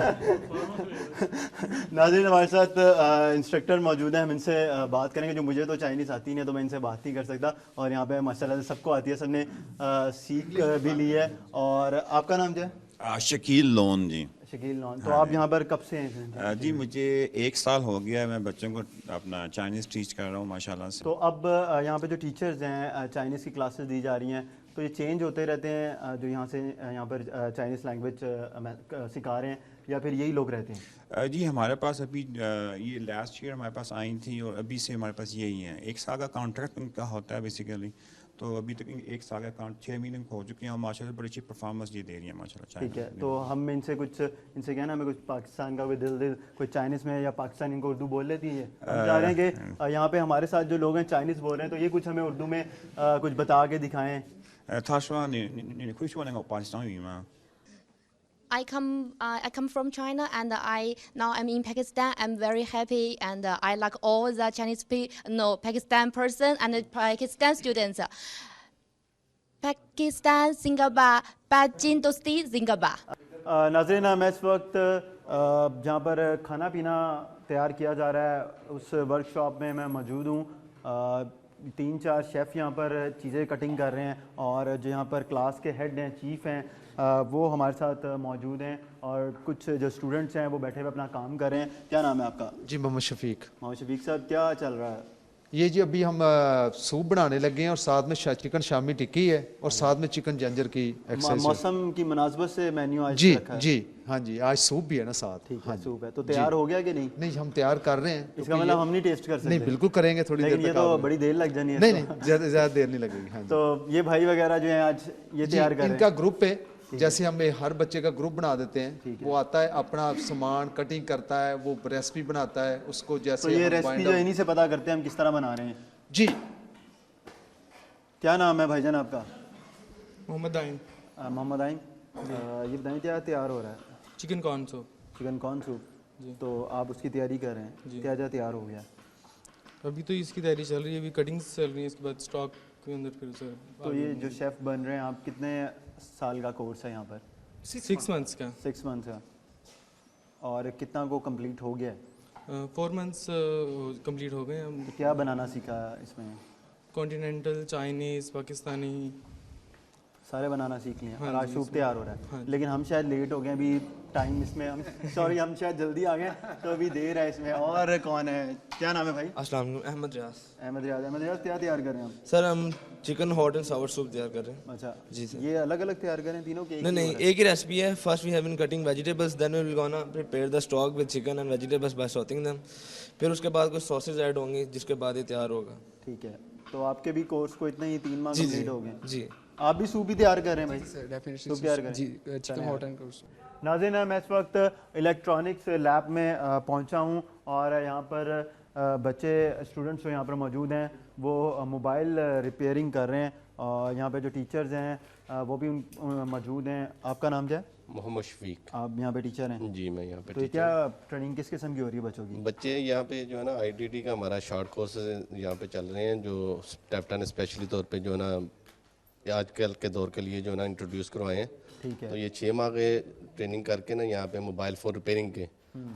नाज़रीन, हमारे साथ इंस्ट्रक्टर मौजूद हैं, हम इनसे बात करेंगे। जो मुझे तो चाइनीज़ आती नहीं है तो मैं इनसे बात नहीं कर सकता, और यहाँ पे माशाल्लाह से सबको आती है, सबने सीख भी ली है। और आपका नाम क्या है? शकील लोन जी। शकील लोन, तो आप यहाँ पर कब से हैं? जी, मुझे 1 साल हो गया है, मैं बच्चों को अपना चाइनीज़ टीच कर रहा हूँ माशाल्लाह से। तो अब यहाँ पे जो टीचर्स हैं, चाइनीज़ की क्लासेस दी जा रही हैं, तो ये चेंज होते रहते हैं जो यहाँ से यहाँ पर चाइनीज़ लैंग्वेज सिखा रहे हैं, या फिर यही लोग रहते हैं? जी, हमारे पास अभी ये लास्ट ईयर हमारे पास आई थी और अभी से हमारे पास यही है। 1 साल का कॉन्ट्रैक्ट उनका होता है बेसिकली, तो अभी तक 1 साल का 6 महीने हो चुके हैं और माशाल्लाह बड़ी अच्छी परफॉर्मेंस ये दे रही है माशाल्लाह। ठीक है, तो हम इनसे कहना हमें कुछ पाकिस्तान का कोई दिल कोई चाइनीज़ में या पाकिस्तानी इनको उर्दू बोल लेती है? हम चाह रहे हैं कि यहाँ पे हमारे साथ जो लोग हैं चाइनीज़ बोल रहे हैं, तो ये कुछ हमें उर्दू में कुछ बता के दिखाएँ। I come from China and now I'm in Pakistan. I'm very happy and I like all the Pakistan person and Pakistan students. Pakistan Zindabad, Beijing दोस्ती जिंदाबाद। नाज़रीन, मैं इस वक्त जहाँ पर खाना पीना तैयार किया जा रहा है उस वर्कशॉप में मैं मौजूद हूँ। 3-4 शेफ़ यहाँ पर चीज़ें कटिंग कर रहे हैं, और जो यहाँ पर क्लास के हेड हैं, चीफ़ हैं, वो हमारे साथ मौजूद हैं, और कुछ जो स्टूडेंट्स हैं वो बैठे हुए अपना काम कर रहे हैं। क्या नाम है आपका? जी, मोहम्मद शफीक। मोहम्मद शफीक साहब, क्या चल रहा है? ये जी अभी हम सूप बनाने लगे हैं, और साथ में चिकन शामी टिक्की है, और साथ में चिकन जंजर की एक्सरसाइज। मौसम की मुनासबत से मेन्यू आज जी रखा है? जी हाँ जी, आज सूप भी है ना साथ। ठीक है, सूप है तो तैयार हो गया कि नहीं? नहीं, हम तैयार कर रहे हैं। इसका मतलब हम नहीं टेस्ट कर सकते? नहीं, बिल्कुल करेंगे, थोड़ी देर। ये तो बड़ी देर लग जानी है। नहीं, ज़्यादा देर नहीं लगेगी। हाँ, तो ये भाई वगैरह जो है आज ये तैयार कर रहे हैं? इनका ग्रुप है, जैसे हम हर बच्चे का ग्रुप बना देते हैं, वो आता है अपना सामान कटिंग करता है, वो रेसिपी बनाता है उसको। जैसे तो ये रेसिपी जो इन्हीं से पता करते हैं हम किस तरह बना रहे हैं? जी। क्या नाम है भाईजान आपका? मोहम्मद आइन। मोहम्मद आइन, ये बताएं क्या तैयार हो रहा है? Chicken corn soup. Chicken corn soup, तो आप उसकी तैयारी कर रहे हैं? क्या क्या तैयार हो गया? अभी तो इसकी तैयारी चल रही है, अभी कटिंग्स चल रही है, इसके बाद स्टॉक के अंदर फिर से। तो ये जो शेफ़ बन रहे हैं आप, कितने साल का कोर्स है यहाँ पर? 6 मंथ्स का। 6 मंथ्स का। और कितना को कंप्लीट हो गया? 4 मंथ्स कंप्लीट हो गए हम। क्या बनाना सीखा इसमें? कॉन्टिनेंटल, चाइनीज़, पाकिस्तानी सारे बनाना सीख लिए। हाँ, और आज सूप तैयार हो रहा है। हाँ, लेकिन हम शायद लेट हो गए, अभी टाइम इसमें हम सॉरी हम शायद जल्दी आ गए तो अभी देर है इसमें। और कौन है, क्या नाम है भाई? अस्सलाम वालेकुम, अहमद रियाज। अहमद रियाज क्या तैयार कर रहे हैं हम? सर हम chicken hot and Sawar soup तैयार कर रहे हैं। अच्छा जी सर। ये अलग अलग तैयार करें तीनों के? नहीं एक ही रेसिपी है। First we have been cutting vegetables, then we will gonna prepare the stock with chicken and vegetables by sauteing them. फिर उसके बाद कुछ सॉसेज ऐड होंगे जिसके बाद ये तैयार होगा। ठीक है, तो आपके भी कोर्स को इतने ही 3 माह कंप्लीट हो गए? जी। आप भी सूप ही तैयार कर रहे हैं भाई? सर डेफिनेटली सूप तैयार कर जी, चिकन हॉट एंड कोर्स। नाज़रीन, मैं इस वक्त इलेक्ट्रॉनिक्स लैब में पहुंचा हूं और यहाँ पर बच्चे स्टूडेंट्स जो यहाँ पर मौजूद हैं वो मोबाइल रिपेयरिंग कर रहे हैं और यहाँ पे जो टीचर्स हैं वो भी मौजूद हैं। आपका नाम क्या है? मोहम्मद शफीक। आप यहाँ पे टीचर हैं? जी मैं यहाँ पे तो क्या ट्रेनिंग किस किस्म की हो रही है बच्चों की? बच्चे यहाँ पे जो है ना आईटीटी का हमारा शॉर्ट कोर्स यहाँ पे चल रहे हैं जो टेप्टा ने स्पेशली तौर पे जो है ना आजकल के दौर के लिए जो है ना इंट्रोड्यूस करवाए हैं। ठीक है। तो ये 6 माह के ट्रेनिंग करके ना यहाँ पे मोबाइल फ़ोन रिपेयरिंग के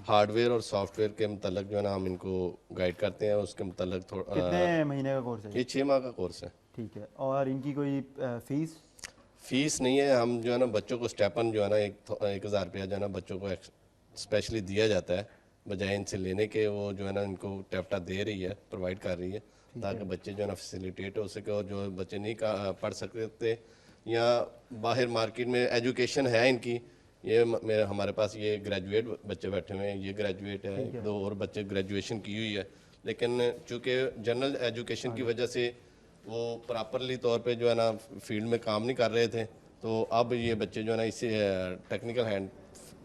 हार्डवेयर और सॉफ्टवेयर के मतलब जो है ना हम इनको गाइड करते हैं। उसके मतलब कितने महीने का कोर्स है? ये 6 माह का कोर्स है। ठीक है, और इनकी कोई फीस नहीं है। हम जो है ना बच्चों को स्टेपन जो है ना 1,000 रुपया जो है ना बच्चों को स्पेशली दिया जाता है बजाय इनसे लेने के। वो जो है ना इनको टेप्टा दे रही है, प्रोवाइड कर रही है ताकि बच्चे जो है ना फैसिलिटेट हो सके। और जो बच्चे नहीं पढ़ सकते या बाहर मार्केट में एजुकेशन है इनकी, ये मेरे हमारे पास ये ग्रेजुएट बच्चे बैठे हुए हैं, ये ग्रेजुएट है, 2 और बच्चे ग्रेजुएशन की हुई है। लेकिन चूँकि जनरल एजुकेशन की वजह से वो प्रॉपरली तौर पे जो है ना फील्ड में काम नहीं कर रहे थे, तो अब ये बच्चे जो है ना इसे टेक्निकल हैंड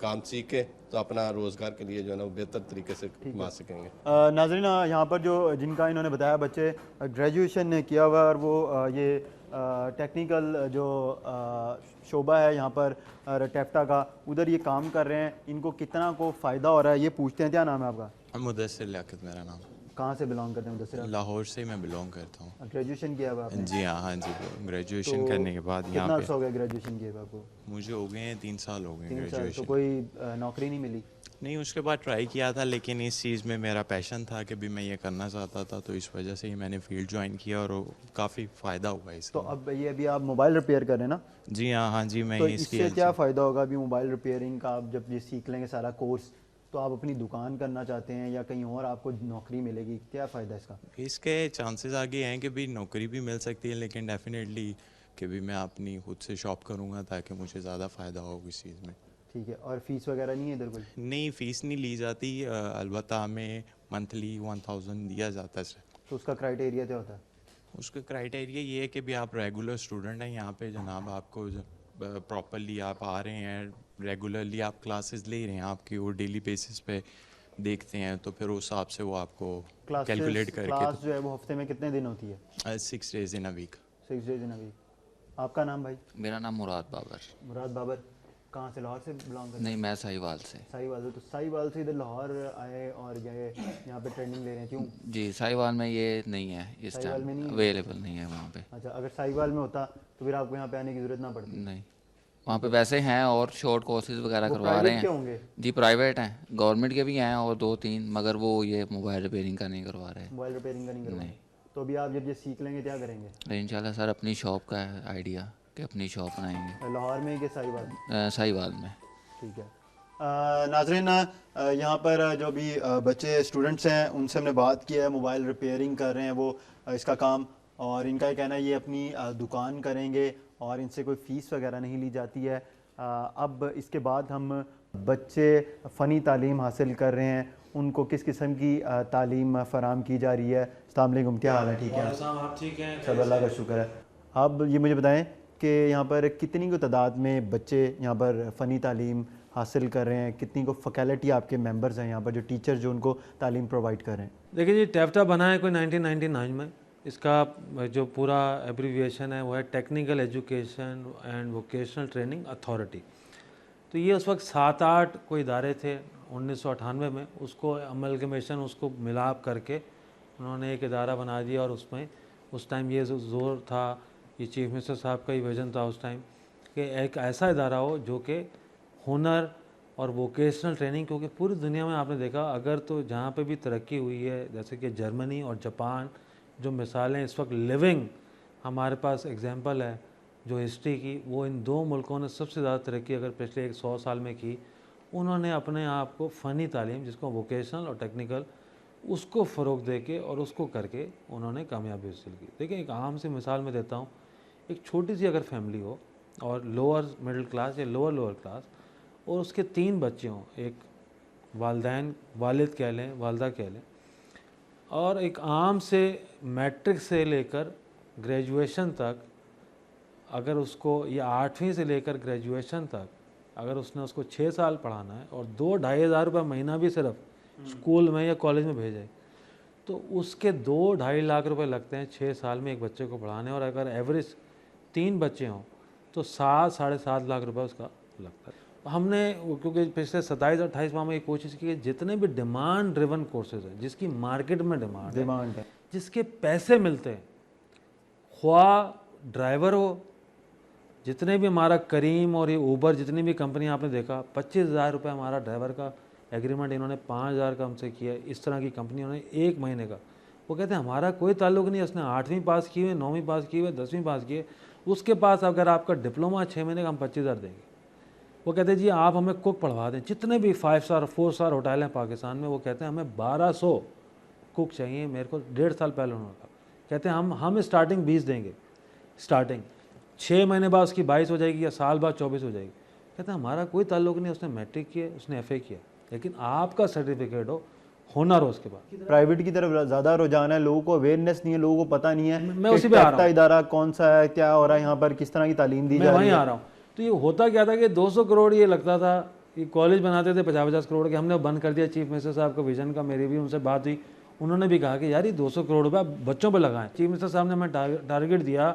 काम सीख के तो अपना रोज़गार के लिए जो है ना बेहतर तरीके से कमा सकेंगे। नाज़रीन, यहाँ पर जो जिनका इन्होंने बताया बच्चे ग्रेजुएशन ने किया हुआ और वो ये टेक्निकल जो शोबा है यहाँ पर टेप्टा का उधर ये काम कर रहे हैं, इनको कितना को फ़ायदा हो रहा है ये पूछते हैं। क्या नाम है आपका? मुदस्सिर लियाकत मेरा नाम। कहाँ से बिलोंग करते हैं मुदस्सिर? लाहौर से मैं बिलोंग करता हूँ। ग्रेजुएशन किया हुआ आपने? जी हाँ जी, ग्रेजुएशन तो करने के बाद यहाँ कितना हो गया ग्रेजुएशन किए हुए आपको? मुझे हो गए हैं 3 साल हो गए 3 साल। ग्रेजुएशन। तो कोई नौकरी नहीं मिली? नहीं, उसके बाद ट्राई किया था लेकिन इस चीज़ में मेरा पैशन था कि भी मैं ये करना चाहता था, तो इस वजह से ही मैंने फील्ड ज्वाइन किया और काफ़ी फ़ायदा हुआ इससे। तो अब ये अभी आप मोबाइल रिपेयर कर रहे हैं ना? जी हाँ जी, मैं तो इसकी इससे क्या फ़ायदा होगा अभी मोबाइल रिपेयरिंग का? आप जब ये सीख लेंगे सारा कोर्स तो आप अपनी दुकान करना चाहते हैं या कहीं और आपको नौकरी मिलेगी, क्या फ़ायदा इसका? इसके चांसेस आगे हैं कि भी नौकरी भी मिल सकती है, लेकिन डेफिनेटली कि भी मैं अपनी खुद से शॉप करूँगा ताकि मुझे ज़्यादा फ़ायदा हो इस चीज़ में। ठीक है, और फीस वगैरह नहीं है इधर कोई? नहीं, फ़ीस नहीं ली जाती, अलबत्ता हमें मंथली 1000 दिया जाता है सर। तो उसका क्राइटेरिया क्या होता है? उसका क्राइटेरिया ये है कि भी आप रेगुलर स्टूडेंट हैं यहाँ पे जनाब, आपको प्रॉपरली आप आ रहे हैं, रेगुलरली आप क्लासेस ले रहे हैं, आपकी वो डेली बेसिस पे देखते हैं, तो फिर उस हिसाब से वो आपको कैलकुलेट करके। क्लास जो है वो हफ्ते में कितने दिन होती है? 6 days in a week. 6 days in a week. आपका नाम भाई? मेरा नाम मुराद बाबर। मुराद बाबर कहाँ से? लाहौर से बिलोंग करते हैं? नहीं, मैं साहिवाल से। साहिवाल से। तो साहिवाल से इधर लाहौर आए और ये यहाँ पे ट्रेनिंग ले रहे हैं, क्यों? जी, साहिवाल में ये नहीं है इस टाइम, अवेलेबल नहीं है वहाँ पे। अच्छा, अगर साहिवाल में होता तो फिर आपको यहाँ पे आने की ज़रूरत ना पड़ती? नहीं, वहाँ पे वैसे हैं और शॉर्ट कोर्सेज वगैरह करवा रहे हैं। जी प्राइवेट हैं, गवर्नमेंट के भी हैं और 2-3, मगर वो ये मोबाइल रिपेयरिंग का नहीं करवा रहे हैं। मोबाइल रिपेयरिंग का नहीं करवा रहे? तो अभी आप जब ये सीख लेंगे क्या करेंगे? इंशाल्लाह सर अपनी शॉप का है आइडिया कि अपनी शॉप बनाएंगे। लाहौर में कि साहिवाल? साहिवाल में। ठीक है। नाज़रीन, यहाँ पर जो भी बच्चे स्टूडेंट्स हैं उनसे हमने बात की है, मोबाइल रिपेयरिंग कर रहे हैं वो इसका काम, और इनका ये कहना है ये अपनी दुकान करेंगे और इनसे कोई फ़ीस वगैरह नहीं ली जाती है। अब इसके बाद हम बच्चे फ़नी तालीम हासिल कर रहे हैं, उनको किस किस्म की तालीम फ़राम की जा रही है। अस्सलाम वालेकुम, क्या हाल है? ठीक है, आप ठीक हैं? सब अल्लाह का शुक्र है। अब ये मुझे बताएं कि यहाँ पर कितनी को तादाद में बच्चे यहाँ पर फ़नी तालीम हासिल कर रहे हैं, कितनी को फैकल्टी आपके मेंबर्स हैं यहाँ पर जो टीचर जो उनको तालीम प्रोवाइड कर रहे हैं? देखिए जी, टेप्टा बना है कोई 1999 में। इसका जो पूरा एब्रीविएशन है वो है technical education and vocational training authority. तो ये उस वक्त 7-8 कोई इदारे थे 1998 में, उसको अमलगमेशन उसको मिलाप करके उन्होंने एक इदारा बना दिया और उसमें उस टाइम ये जोर था, ये चीफ मिनिस्टर साहब का ही विजन था उस टाइम कि एक ऐसा इदारा हो जो कि हुनर और वोकेशनल ट्रेनिंग, क्योंकि पूरी दुनिया में आपने देखा अगर तो जहाँ पे भी तरक्की हुई है जैसे कि जर्मनी और जापान, जो मिसालें इस वक्त लिविंग हमारे पास एग्जांपल है जो हिस्ट्री की, वो इन 2 मुल्कों ने सबसे ज़्यादा तरक्की अगर पिछले 100 साल में की। उन्होंने अपने आप को फ़नी तालीम, जिसको वोकेशनल और टेक्निकल, उसको फ़रोग दे के और उसको करके उन्होंने कामयाबी हासिल की। देखिए एक आम सी मिसाल मैं देता हूँ, एक छोटी सी अगर फैमिली हो और लोअर मिडिल क्लास या लोअर क्लास, और उसके 3 बच्चे हों, एक वालिदैन, वालिद कह लें, वालदा कह लें, और एक आम से मैट्रिक से लेकर ग्रेजुएशन तक, अगर उसको या 8वीं से लेकर ग्रेजुएशन तक अगर उसने उसको 6 साल पढ़ाना है और 2-2.5 हज़ार रुपये महीना भी सिर्फ स्कूल में या कॉलेज में भेजे, तो उसके 2-2.5 लाख रुपए लगते हैं 6 साल में एक बच्चे को पढ़ाने। और अगर एवरेज 3 बच्चे हों तो 7-7.5 लाख रुपए उसका लगता है। हमने क्योंकि पिछले 27-28 माह में ये कोशिश की कि जितने भी डिमांड ड्रिवन कोर्सेज हैं, जिसकी मार्केट में डिमांड है, जिसके पैसे मिलते हैं, ख्वाह ड्राइवर हो, जितने भी हमारा करीम और ये ऊबर जितनी भी कंपनी आपने देखा, 25,000 रुपये हमारा ड्राइवर का एग्रीमेंट इन्होंने 5,000 का हमसे किया। इस तरह की कंपनियों ने 1 महीने का, वो कहते हैं हमारा कोई ताल्लुक नहीं, उसने 8वीं पास की हुई, 9वीं पास की हुई, 10वीं पास की है, उसके पास अगर आपका डिप्लोमा 6 महीने का, हम 25,000 देंगे। वो कहते हैं जी आप हमें कुक पढ़वा दें, जितने भी 5 स्टार 4 स्टार होटल हैं पाकिस्तान में, वो कहते हैं हमें 1200 कुक चाहिए। मेरे को 1.5 साल पहले उन्होंने कहा, कहते हैं हम स्टार्टिंग 20 देंगे, स्टार्टिंग 6 महीने बाद उसकी 22 हो जाएगी या साल बाद 24 हो जाएगी। कहते हैं हमारा कोई ताल्लुक नहीं, उसने मैट्रिक किया, उसने FA किया, लेकिन आपका सर्टिफिकेट हो, हुनर हो उसके बाद। प्राइवेट की तरफ ज़्यादा रुझान है, लोगों को अवेयरनेस नहीं है, लोगों को पता नहीं है मैं उसी पे आ रहा हूँ, इदारा कौन सा है, क्या हो रहा है यहाँ पर, किस तरह की तालीम दी जा रही है। मैं वहीं आ रहा हूँ। तो ये होता क्या था कि 200 करोड़ ये लगता था, ये कॉलेज बनाते थे 50-50 करोड़ के, हमने बंद कर दिया। चीफ मिनिस्टर साहब का विजन का, मेरी भी उनसे बात हुई, उन्होंने भी कहा कि यार ये 200 करोड़ रुपये बच्चों पर लगाएं। चीफ मिनिस्टर साहब ने हमें टारगेट दिया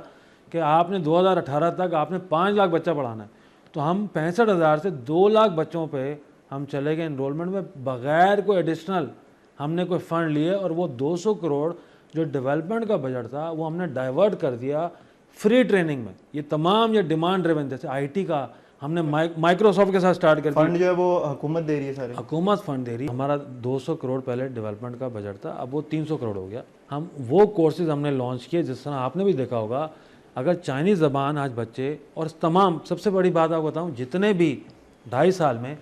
कि आपने 2018 तक आपने 5 लाख बच्चा पढ़ाना है। तो हम 65,000 से 2 लाख बच्चों पे हम चले गए इनरोलमेंट में, बगैर कोई एडिशनल हमने कोई फ़ंड लिए, और वो 200 करोड़ जो डेवलपमेंट का बजट था वो हमने डाइवर्ट कर दिया फ्री ट्रेनिंग में। ये तमाम ये डिमांड ड्रिवन, जैसे IT का हमने माइक्रोसॉफ्ट के साथ स्टार्ट कर दिया। फंड जो है वो हुकूमत दे रही है, सारे हुकूमत फंड दे रही है। हमारा 200 करोड़ पहले डेवलपमेंट का बजट था, अब वो 300 करोड़ हो गया। हम वो कोर्सेज हमने लॉन्च किए, जिस तरह आपने भी देखा होगा, अगर चाइनीज़ ज़बान आज बच्चे, और तमाम सबसे बड़ी बात आपको बताऊँ, जितने भी 2.5 साल में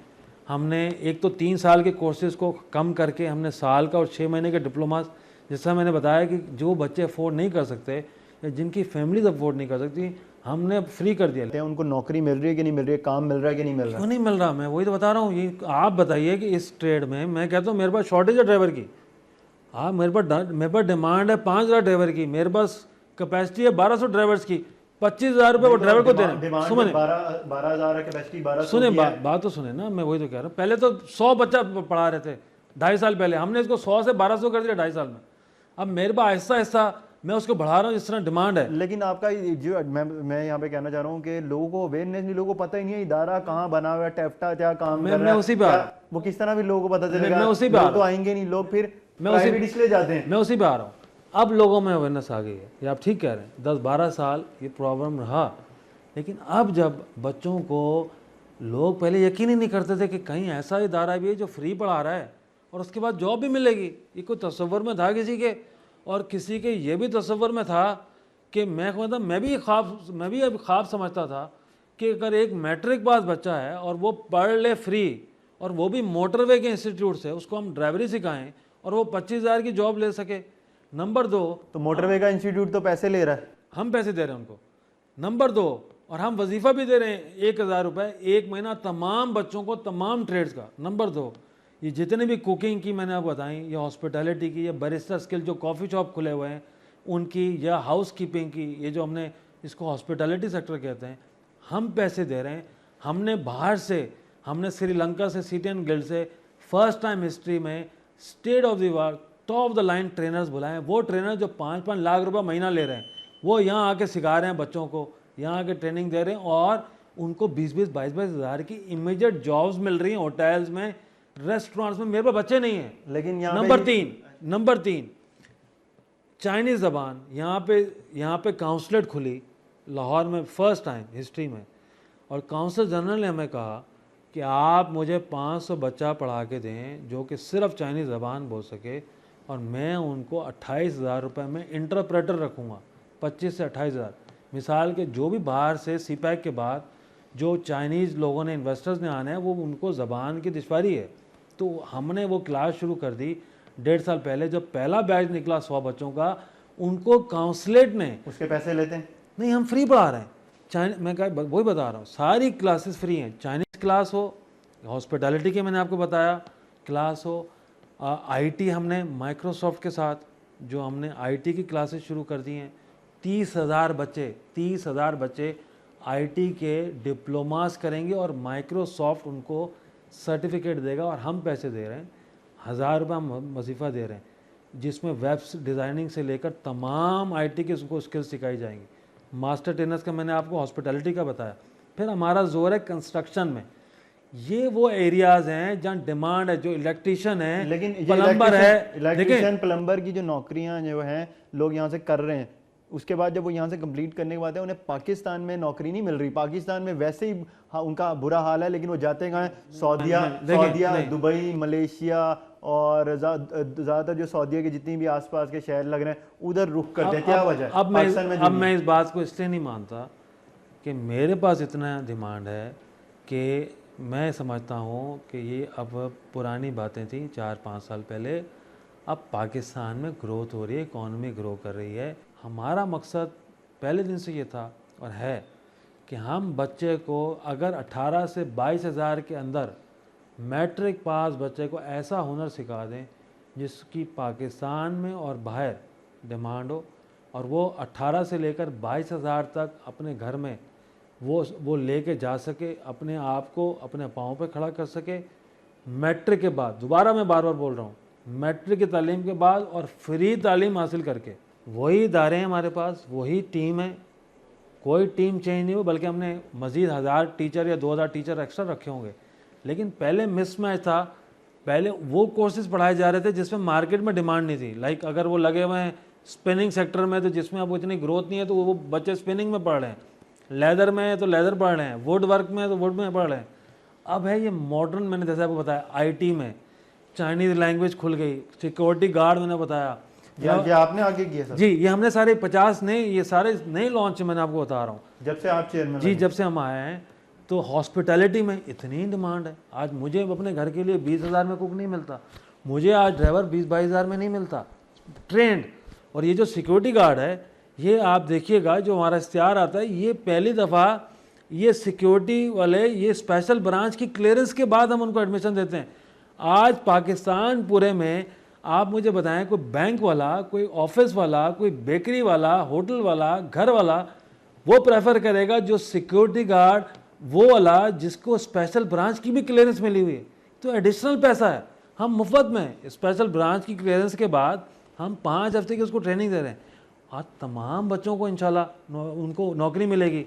हमने एक तो 3 साल के कोर्सेज़ को कम करके हमने साल का और 6 महीने के डिप्लोमा, जिससे मैंने बताया कि जो बच्चे अफोर्ड नहीं कर सकते या जिनकी फैमिलीज अफोर्ड नहीं कर सकती, हमने फ्री कर दिया। उनको नौकरी मिल रही है कि नहीं मिल रही है, काम मिल रहा है कि नहीं मिल रहा है? क्यों नहीं मिल रहा? मैं वही तो बता रहा हूँ। ये आप बताइए कि इस ट्रेड में मैं कहता हूँ मेरे पास शॉर्टेज है ड्राइवर की। हाँ, मेरे पास डिमांड है 5,000 ड्राइवर की, मेरे पास कैपेसिटी है 1200 ड्राइवर्स की, 25,000 रुपये वो ड्राइवर को दे रहे हैं। सुने 12,000 कैपेसिटी, 1200 सुने बात तो सुने ना, मैं वही तो कह रहा हूँ। पहले तो 100 बच्चा पढ़ा रहे थे 2.5 साल पहले, हमने इसको 100 से 1200 कर दिया 2.5 साल में। अब मेरे पास आहिस्ता आहिस्ता मैं उसको बढ़ा रहा हूँ जिस तरह डिमांड है। लेकिन आपका जो मैं यहाँ पे कहना चाह रहा हूँ कि लोगों को अवेयरनेस नहीं, लोगों को पता ही नहीं है इदारा कहाँ बना हुआ है, टेफ्टा क्या काम कर रहा है, उसी पे वो किस तरह भी लोगों को पता चलेगा। मैं उसी पे तो आएंगे नहीं लोग, फिर प्राइवेट इसलिए जाते हैं। मैं उसी पे आ रहा हूँ। अब लोगों में अवेयरनेस आ गई है, ये आप ठीक कह रहे हैं। 10-12 साल ये प्रॉब्लम रहा, लेकिन अब जब बच्चों को लोग पहले यकीन ही नहीं करते थे कि कहीं ऐसा इदारा भी है जो फ्री पढ़ा रहा है और उसके बाद जॉब भी मिलेगी, ये कोई तस्वर में था किसी के, और किसी के ये भी तस्वर में था कि मैं भी ख्वाब समझता था कि अगर एक मैट्रिक पास बच्चा है और वो पढ़ ले फ्री, और वो भी मोटरवे के इंस्टीट्यूट से, उसको हम ड्राइवरी सिखाएं और वो 25,000 की जॉब ले सके। नंबर 2, तो मोटरवे का इंस्टीट्यूट तो पैसे ले रहा है, हम पैसे दे रहे हैं उनको। नंबर 2, और हम वजीफ़ा भी दे रहे हैं 1,000 रुपये 1 महीना तमाम बच्चों को, तमाम ट्रेड्स का। नंबर 2, ये जितने भी कुकिंग की मैंने आपको बताई, या हॉस्पिटैलिटी की, या बैरिस्टा स्किल जो कॉफ़ी शॉप खुले हुए हैं उनकी, या हाउस कीपिंग की, ये जो हमने इसको हॉस्पिटैलिटी सेक्टर कहते हैं, हम पैसे दे रहे हैं। हमने बाहर से, हमने श्रीलंका से, CTN गिल्ड से फर्स्ट टाइम हिस्ट्री में state of the world top of the line trainers बुलाए हैं। वो ट्रेनर जो 5-5 लाख रुपये महीना ले रहे हैं, वो यहाँ आके सिखा रहे हैं बच्चों को, यहाँ आके ट्रेनिंग दे रहे हैं, और उनको 20-20, 22-22 हज़ार की इमीडिएट जॉब्स मिल रही हैं होटल्स में, रेस्टोरेंट्स में। मेरे पास बच्चे नहीं हैं। लेकिन नंबर 3 चाइनीज़ ज़बान, यहाँ पे काउंसलेट खुली लाहौर में फर्स्ट टाइम हिस्ट्री में, और काउंसिल जनरल ने हमें कहा कि आप मुझे 500 बच्चा पढ़ा के दें जो कि सिर्फ चाइनीज़ ज़बान बोल सके, और मैं उनको 28,000 रुपये में इंटरप्रेटर रखूँगा। 25 से 28,000। मिसाल के जो भी बाहर से CPAC के बाद जो चाइनीज़ लोगों ने, इन्वेस्टर्स ने आना है, वो उनको ज़बान की दुश्वारी है। तो हमने वो क्लास शुरू कर दी 1.5 साल पहले। जब पहला बैच निकला 100 बच्चों का, उनको काउंसलेट ने, उसके पैसे लेते हैं? नहीं, हम फ्री पढ़ा रहे हैं। मैं वही बता रहा हूँ, सारी क्लासेस फ्री हैं। चाइनीज़ क्लास हो, हॉस्पिटैलिटी के मैंने आपको बताया क्लास हो, आईटी हमने माइक्रोसॉफ्ट के साथ जो हमने आईटी की क्लासेस शुरू कर दी हैं। 30,000 बच्चे आईटी के डिप्लोमास करेंगे और माइक्रोसॉफ्ट उनको सर्टिफिकेट देगा और हम पैसे दे रहे हैं, 1000 रुपये हम वजीफ़ा दे रहे हैं, जिसमें वेब डिज़ाइनिंग से लेकर तमाम आईटी के उनको स्किल्स सिखाई जाएंगी। मास्टर ट्रेनर्स का मैंने आपको हॉस्पिटैलिटी का बताया। फिर हमारा जोर है कंस्ट्रक्शन में। ये वो एरियाज़ हैं जहाँ डिमांड है, जो इलेक्ट्रीशियन है, लेकिन प्लम्बर है, इलेक्ट्रीशियन प्लम्बर की जो नौकरियां जो हैं लोग यहाँ से कर रहे हैं, उसके बाद जब वो यहाँ से कंप्लीट करने के बाद है, उन्हें पाकिस्तान में नौकरी नहीं मिल रही। पाकिस्तान में वैसे ही उनका बुरा हाल है, लेकिन वो जाते कहाँ हैं? सऊदीया, दुबई, मलेशिया, और ज़्यादातर जो सऊदीया के जितनी भी आसपास के शहर लग रहे हैं उधर रुख करते हैं। क्या वजह है? अब मैं इस बात को इसलिए नहीं मानता कि मेरे पास इतना डिमांड है कि मैं समझता हूँ कि ये अब पुरानी बातें थी 4-5 साल पहले। अब पाकिस्तान में ग्रोथ हो रही है, इकॉनमी ग्रो कर रही है। हमारा मकसद पहले दिन से ये था और है कि हम बच्चे को अगर 18 से 22 हज़ार के अंदर मैट्रिक पास बच्चे को ऐसा हुनर सिखा दें जिसकी पाकिस्तान में और बाहर डिमांड हो, और वो 18 से लेकर 22 हज़ार तक अपने घर में वो लेके जा सके, अपने आप को अपने पाँव पे खड़ा कर सके। मैट्रिक के बाद, दोबारा मैं बार बार बोल रहा हूँ, मैट्रिक की तालीम के बाद और फ्री तालीम हासिल करके, वही इदारे हैं हमारे पास, वही टीम है, कोई टीम चेंज नहीं हो, बल्कि हमने मज़ीद 1000 टीचर या 2000 टीचर एक्स्ट्रा रखे होंगे। लेकिन पहले मिसमैच था, पहले वो कोर्सेज पढ़ाए जा रहे थे जिसमें मार्केट में डिमांड नहीं थी। लाइक अगर वो लगे हुए हैं स्पिनिंग सेक्टर में, तो जिसमें अब इतनी ग्रोथ नहीं है, तो वो बच्चे स्पिनिंग में पढ़ रहे हैं। लेदर में है तो लेदर पढ़ रहे हैं, वुड वर्क में है तो वुड में पढ़ रहे हैं। अब है ये मॉडर्न, मैंने जैसे आपको बताया, आईटी में चाइनीज़ लैंग्वेज खुल गई, सिक्योरिटी गार्ड मैंने बताया। ये आपने आगे किया सर? जी, ये हमने सारे 50 नए, ये सारे नए लॉन्च मैंने आपको बता रहा हूँ जब से आप चेयरमैन। जी, जब से हम आए हैं। तो हॉस्पिटैलिटी में इतनी डिमांड है। आज मुझे अपने घर के लिए 20 हज़ार में कुक नहीं मिलता, मुझे आज ड्राइवर 20-22 हज़ार में नहीं मिलता ट्रेंड। और ये जो सिक्योरिटी गार्ड है, ये आप देखिएगा जो हमारा इश्तिहार आता है, ये पहली दफ़ा ये सिक्योरिटी वाले, ये स्पेशल ब्रांच की क्लियरेंस के बाद हम उनको एडमिशन देते हैं। आज पाकिस्तान पूरे में आप मुझे बताएं, कोई बैंक वाला, कोई ऑफिस वाला, कोई बेकरी वाला, होटल वाला, घर वाला, वो प्रेफर करेगा जो सिक्योरिटी गार्ड, वो वाला जिसको स्पेशल ब्रांच की भी क्लियरेंस मिली हुई है। तो एडिशनल पैसा है, हम मुफ्त में स्पेशल ब्रांच की क्लियरेंस के बाद हम 5 हफ्ते की उसको ट्रेनिंग दे रहे हैं। आज तमाम बच्चों को इंशाल्लाह उनको नौकरी मिलेगी।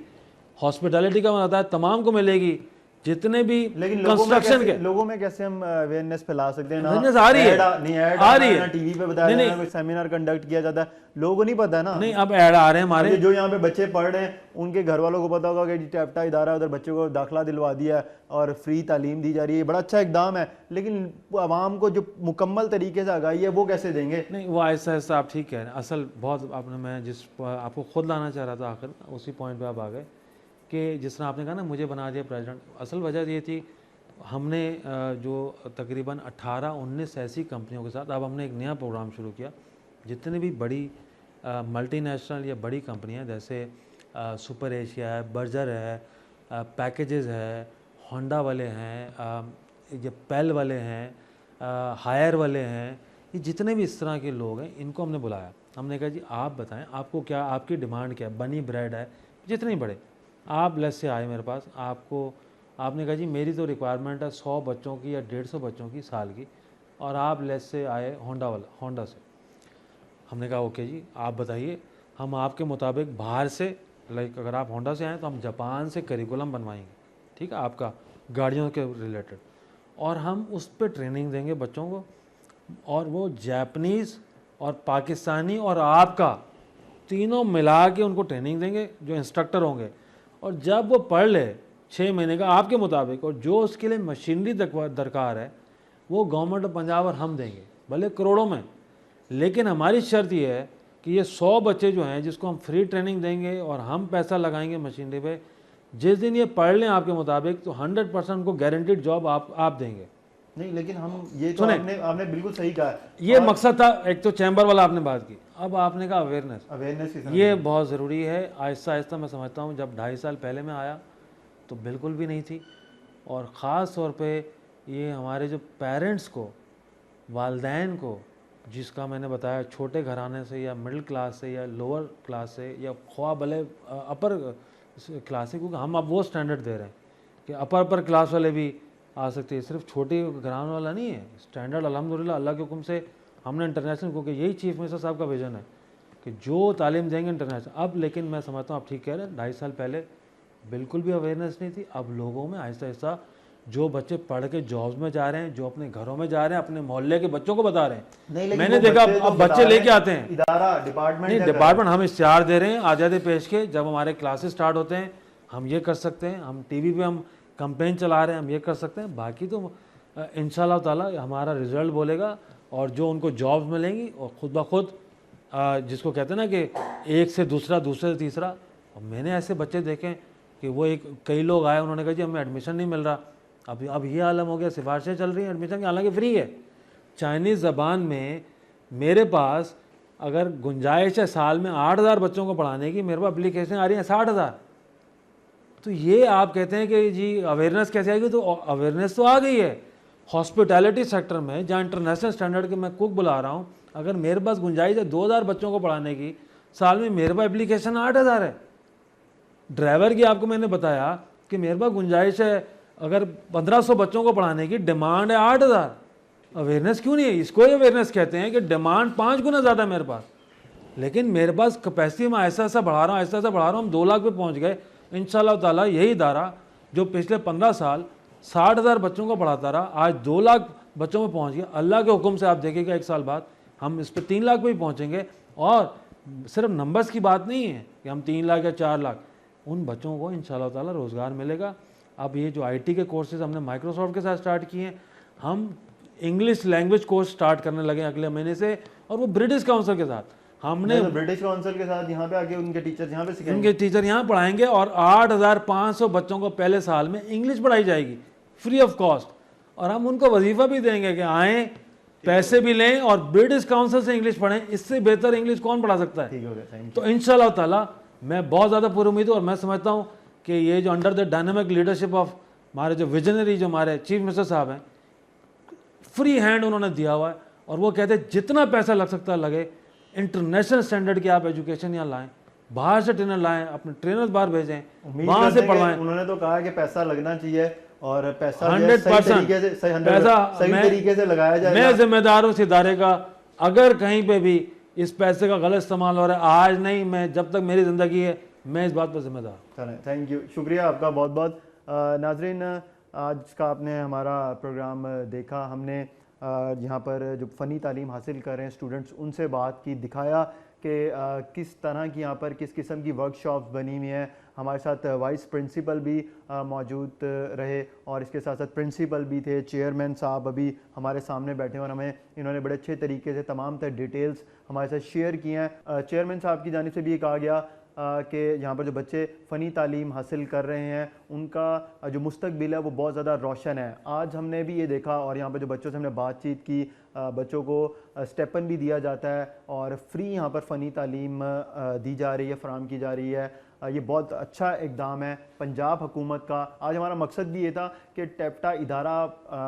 हॉस्पिटैलिटी का मैं बताया, तमाम को मिलेगी, जितने भी कंस्ट्रक्शन के। लोगों में कैसे हम अवेयरनेस फैला सकते हैं? अवेयरनेस आ रही है, आ रही है, टीवी पे बताया जाता है, कोई सेमिनार कंडक्ट किया जाता है, लोगों को नहीं पता है ना। नहीं, अब ऐड आ रहे हैं हमारे, जो यहाँ पे बच्चे पढ़ रहे हैं उनके घर वालों को पता होगा कि टेप्टा इदारा उधर बच्चों को दाखिला दिलवा दिया है और फ्री तालीम दी जा रही है। बड़ा अच्छा इकदाम है, लेकिन आवाम को जो मुकम्मल तरीके से आगाही है वो कैसे देंगे? नहीं, वो ऐसा ऐसा आप ठीक है। असल बहुत आपने, मैं जिस आपको खुद लाना चाह रहा था आखिर उसी पॉइंट पे आप आ गए कि जिस तरह आपने कहा ना मुझे बना दिया प्रेसिडेंट। असल वजह ये थी, हमने जो तकरीबन 18-19 ऐसी कंपनियों के साथ अब हमने एक नया प्रोग्राम शुरू किया। जितने भी बड़ी मल्टीनेशनल या बड़ी कंपनियां जैसे सुपर एशिया है, बर्जर है, पैकेजेस है, होंडा वाले हैं, ये पेल वाले हैं, हायर वाले हैं, ये जितने भी इस तरह के लोग हैं, इनको हमने बुलाया। हमने कहा जी आप बताएं आपको क्या, आपकी डिमांड क्या है? बनी ब्रेड है, जितने बड़े आप लेस से आए मेरे पास, आपने कहा जी मेरी तो रिक्वायरमेंट है 100 बच्चों की या 150 बच्चों की साल की, और आप लेस से आए होंडा से। हमने कहा ओके जी आप बताइए, हम आपके मुताबिक बाहर से, लाइक अगर आप होंडा से आएँ तो हम जापान से करिकुलम बनवाएंगे, ठीक है, आपका गाड़ियों के रिलेटेड, और हम उस पर ट्रेनिंग देंगे बच्चों को, और वो जापानीज़ और पाकिस्तानी और आपका तीनों मिला के उनको ट्रेनिंग देंगे जो इंस्ट्रक्टर होंगे। और जब वो पढ़ ले 6 महीने का आपके मुताबिक, और जो उसके लिए मशीनरी दरकार है वो गवर्नमेंट ऑफ पंजाब और हम देंगे, भले करोड़ों में। लेकिन हमारी शर्त ये है कि ये 100 बच्चे जो हैं जिसको हम फ्री ट्रेनिंग देंगे और हम पैसा लगाएंगे मशीनरी पे, जिस दिन ये पढ़ लें आपके मुताबिक तो 100% उनको गारंटीड जॉब आप देंगे। नहीं, लेकिन हम ये तो आपने बिल्कुल सही कहा, ये मकसद था। एक तो चैम्बर वाला आपने बात की, अब आपने कहा अवेयरनेस ये बहुत ज़रूरी है। आहिस्ता आहिस्ता मैं समझता हूँ, जब 2.5 साल पहले मैं आया तो बिल्कुल भी नहीं थी, और ख़ास तौर पे ये हमारे जो पेरेंट्स को, वालदैन को, जिसका मैंने बताया छोटे घराने से या मिडिल क्लास से या लोअर क्लास से या ख्वाह भले अपर क्लास से, क्योंकि हम अब वो स्टैंडर्ड दे रहे हैं कि अपर क्लास वाले भी आ सकते हैं, सिर्फ छोटे घराने वाला नहीं है। स्टैंडर्ड अल्हम्दुलिल्लाह अल्लाह के हुक्म से हमने इंटरनेशनल, क्योंकि यही चीफ मिनिस्टर साहब का विज़न है कि जो तालीम देंगे इंटरनेशनल। अब लेकिन मैं समझता हूँ आप ठीक कह रहे हैं, 2.5 साल पहले बिल्कुल भी अवेयरनेस नहीं थी। अब लोगों में आहिस्ता आहिस्ता जो बच्चे पढ़ के जॉब्स में जा रहे हैं, जो अपने घरों में जा रहे हैं, अपने मोहल्ले के बच्चों को बता रहे हैं। मैंने देखा अब बच्चे लेके आते हैं, डिपार्टमेंट हम इश्तिहार दे रहे हैं आज़ादी पेश के, जब हमारे क्लासेस स्टार्ट होते हैं हम ये कर सकते हैं, हम टीवी पे हम कैंपेन चला रहे हैं, हम ये कर सकते हैं। बाकी तो इंशाल्लाह ताला हमारा रिजल्ट बोलेगा, और जो उनको जॉब्स मिलेंगी और ख़ुद ब खुद जिसको कहते हैं ना कि एक से दूसरा, दूसरे से तीसरा। और मैंने ऐसे बच्चे देखे कि वो कई लोग आए, उन्होंने कहा जी हमें एडमिशन नहीं मिल रहा। अब ये आलम हो गया, सिफारिशें चल रही हैं एडमिशन की, हालांकि फ्री है। चाइनीज़ ज़बान में मेरे पास अगर गुंजाइश है साल में 8,000 बच्चों को पढ़ाने की, मेरे पास एप्लीकेशन आ रही हैं 60,000। तो ये आप कहते हैं कि जी अवेयरनेस कैसे आएगी, तो अवेयरनेस तो आ गई है। हॉस्पिटैलिटी सेक्टर में जहाँ इंटरनेशनल स्टैंडर्ड के मैं कुक बुला रहा हूँ, अगर मेरे पास गुंजाइश है 2,000 बच्चों को पढ़ाने की साल में, मेरे पास एप्लीकेशन 8,000 है। ड्राइवर की आपको मैंने बताया कि मेरे पास गुंजाइश है अगर 1,500 बच्चों को पढ़ाने की, डिमांड है 8,000। अवेयरनेस क्यों नहीं है? इसको ही अवेयरनेस कहते हैं कि डिमांड 5 गुना ज़्यादा मेरे पास, लेकिन मेरे पास कैपेसिटी में ऐसा ऐसा बढ़ा रहा हूँ, ऐसा ऐसा बढ़ा रहा हूँ, हम 2 लाख पे पहुँच गए। इंशाल्लाह ताला यही इदारा जो पिछले 15 साल 60,000 बच्चों को पढ़ाता रहा, आज 2 लाख बच्चों में पहुँच गया। अल्लाह के हुक्म से आप देखिएगा 1 साल बाद हम इस पर 3 लाख पे भी पहुँचेंगे। और सिर्फ नंबर्स की बात नहीं है कि हम 3 लाख या 4 लाख, उन बच्चों को इंशाल्लाह ताला रोज़गार मिलेगा। अब ये जो IT के कोर्सेज हमने माइक्रोसॉफ्ट के साथ स्टार्ट किए हैं, हम इंग्लिश लैंग्वेज कोर्स स्टार्ट करने लगे अगले महीने से, और वो ब्रिटिश काउंसिल के साथ हमने ब्रिटिश काउंसिल के साथ यहाँ पे आके उनके टीचर यहाँ पे सिखाएंगे, उनके टीचर यहाँ पढ़ाएंगे, और 8,500 बच्चों को पहले साल में इंग्लिश पढ़ाई जाएगी फ्री ऑफ कॉस्ट। और हम उनको वजीफा भी देंगे कि आएँ, पैसे भी लें और ब्रिटिश काउंसिल से इंग्लिश पढ़ें। इससे बेहतर इंग्लिश कौन पढ़ा सकता है? तो इंशाल्लाह ताला मैं बहुत ज़्यादा पूरी उम्मीद हूँ, और मैं समझता हूँ कि ये जो under the dynamic leadership of हमारे जो विजनरी, जो हमारे चीफ मिनिस्टर साहब हैं, फ्री हैंड उन्होंने दिया हुआ है, और वो कहते हैं जितना पैसा लग सकता है लगे, इंटरनेशनल स्टैंडर्ड की आप एजुकेशन यहाँ लाएं, बाहर से ट्रेनर लाएं, अपने ट्रेनर्स बाहर भेजें, वहाँ से पढ़वाएं। उन्होंने तो कहा कि पैसा लगना चाहिए, और पैसा 100% पैसा सही तरीके से लगाया जाए। मैं जिम्मेदार हूँ इस इदारे का। अगर कहीं पे भी इस पैसे का गलत इस्तेमाल हो रहा है, आज नहीं, मैं जब तक मेरी ज़िंदगी है मैं इस बात पर जिम्मेदार। चलें, थैंक यू, शुक्रिया आपका बहुत बहुत। नाजरीन, आज का आपने हमारा प्रोग्राम देखा, हमने यहाँ पर जो फ़नी तालीम हासिल कर रहे हैं स्टूडेंट्स, उनसे बात की, दिखाया कि किस तरह की यहाँ पर किस किस्म की वर्कशॉप्स बनी हुई हैं। हमारे साथ वाइस प्रिंसिपल भी मौजूद रहे, और इसके साथ साथ प्रिंसिपल भी थे, चेयरमैन साहब अभी हमारे सामने बैठे हैं, और हमें इन्होंने बड़े अच्छे तरीके से तमाम तर डिटेल्स हमारे साथ शेयर किए हैं। चेयरमैन साहब की जानिब से भी ये कहा गया कि यहाँ पर जो बच्चे फ़नी तालीम हासिल कर रहे हैं उनका जो मुस्तकबिल है वो बहुत ज़्यादा रोशन है। आज हमने भी ये देखा, और यहाँ पर जो बच्चों से हमने बातचीत की, बच्चों को स्टेपन भी दिया जाता है, और फ्री यहाँ पर फ़नी तालीम दी जा रही है, फ़राहम की जा रही है। ये बहुत अच्छा इक़दाम है पंजाब हुकूमत का। आज हमारा मकसद भी ये था कि टेप्टा इदारा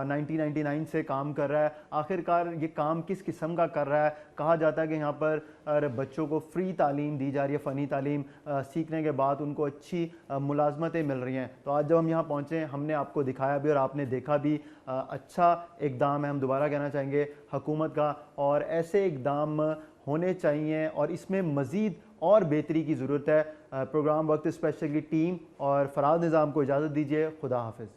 1999 से काम कर रहा है, आखिरकार ये काम किस किस्म का कर रहा है। कहा जाता है कि यहाँ पर बच्चों को फ्री तालीम दी जा रही है, फ़नी तालीम सीखने के बाद उनको अच्छी मुलाजमतें मिल रही हैं। तो आज जब हम यहाँ पहुँचे, हमने आपको दिखाया भी और आपने देखा भी, अच्छा इक़दाम है। हम दोबारा कहना चाहेंगे हुकूमत का, और ऐसे इक़दाम होने चाहिए, और इसमें मज़ीद और बेहतरी की ज़रूरत है। प्रोग्राम वक्त स्पेशल की टीम और फराज निज़ाम को इजाज़त दीजिए। खुदा हाफिज़।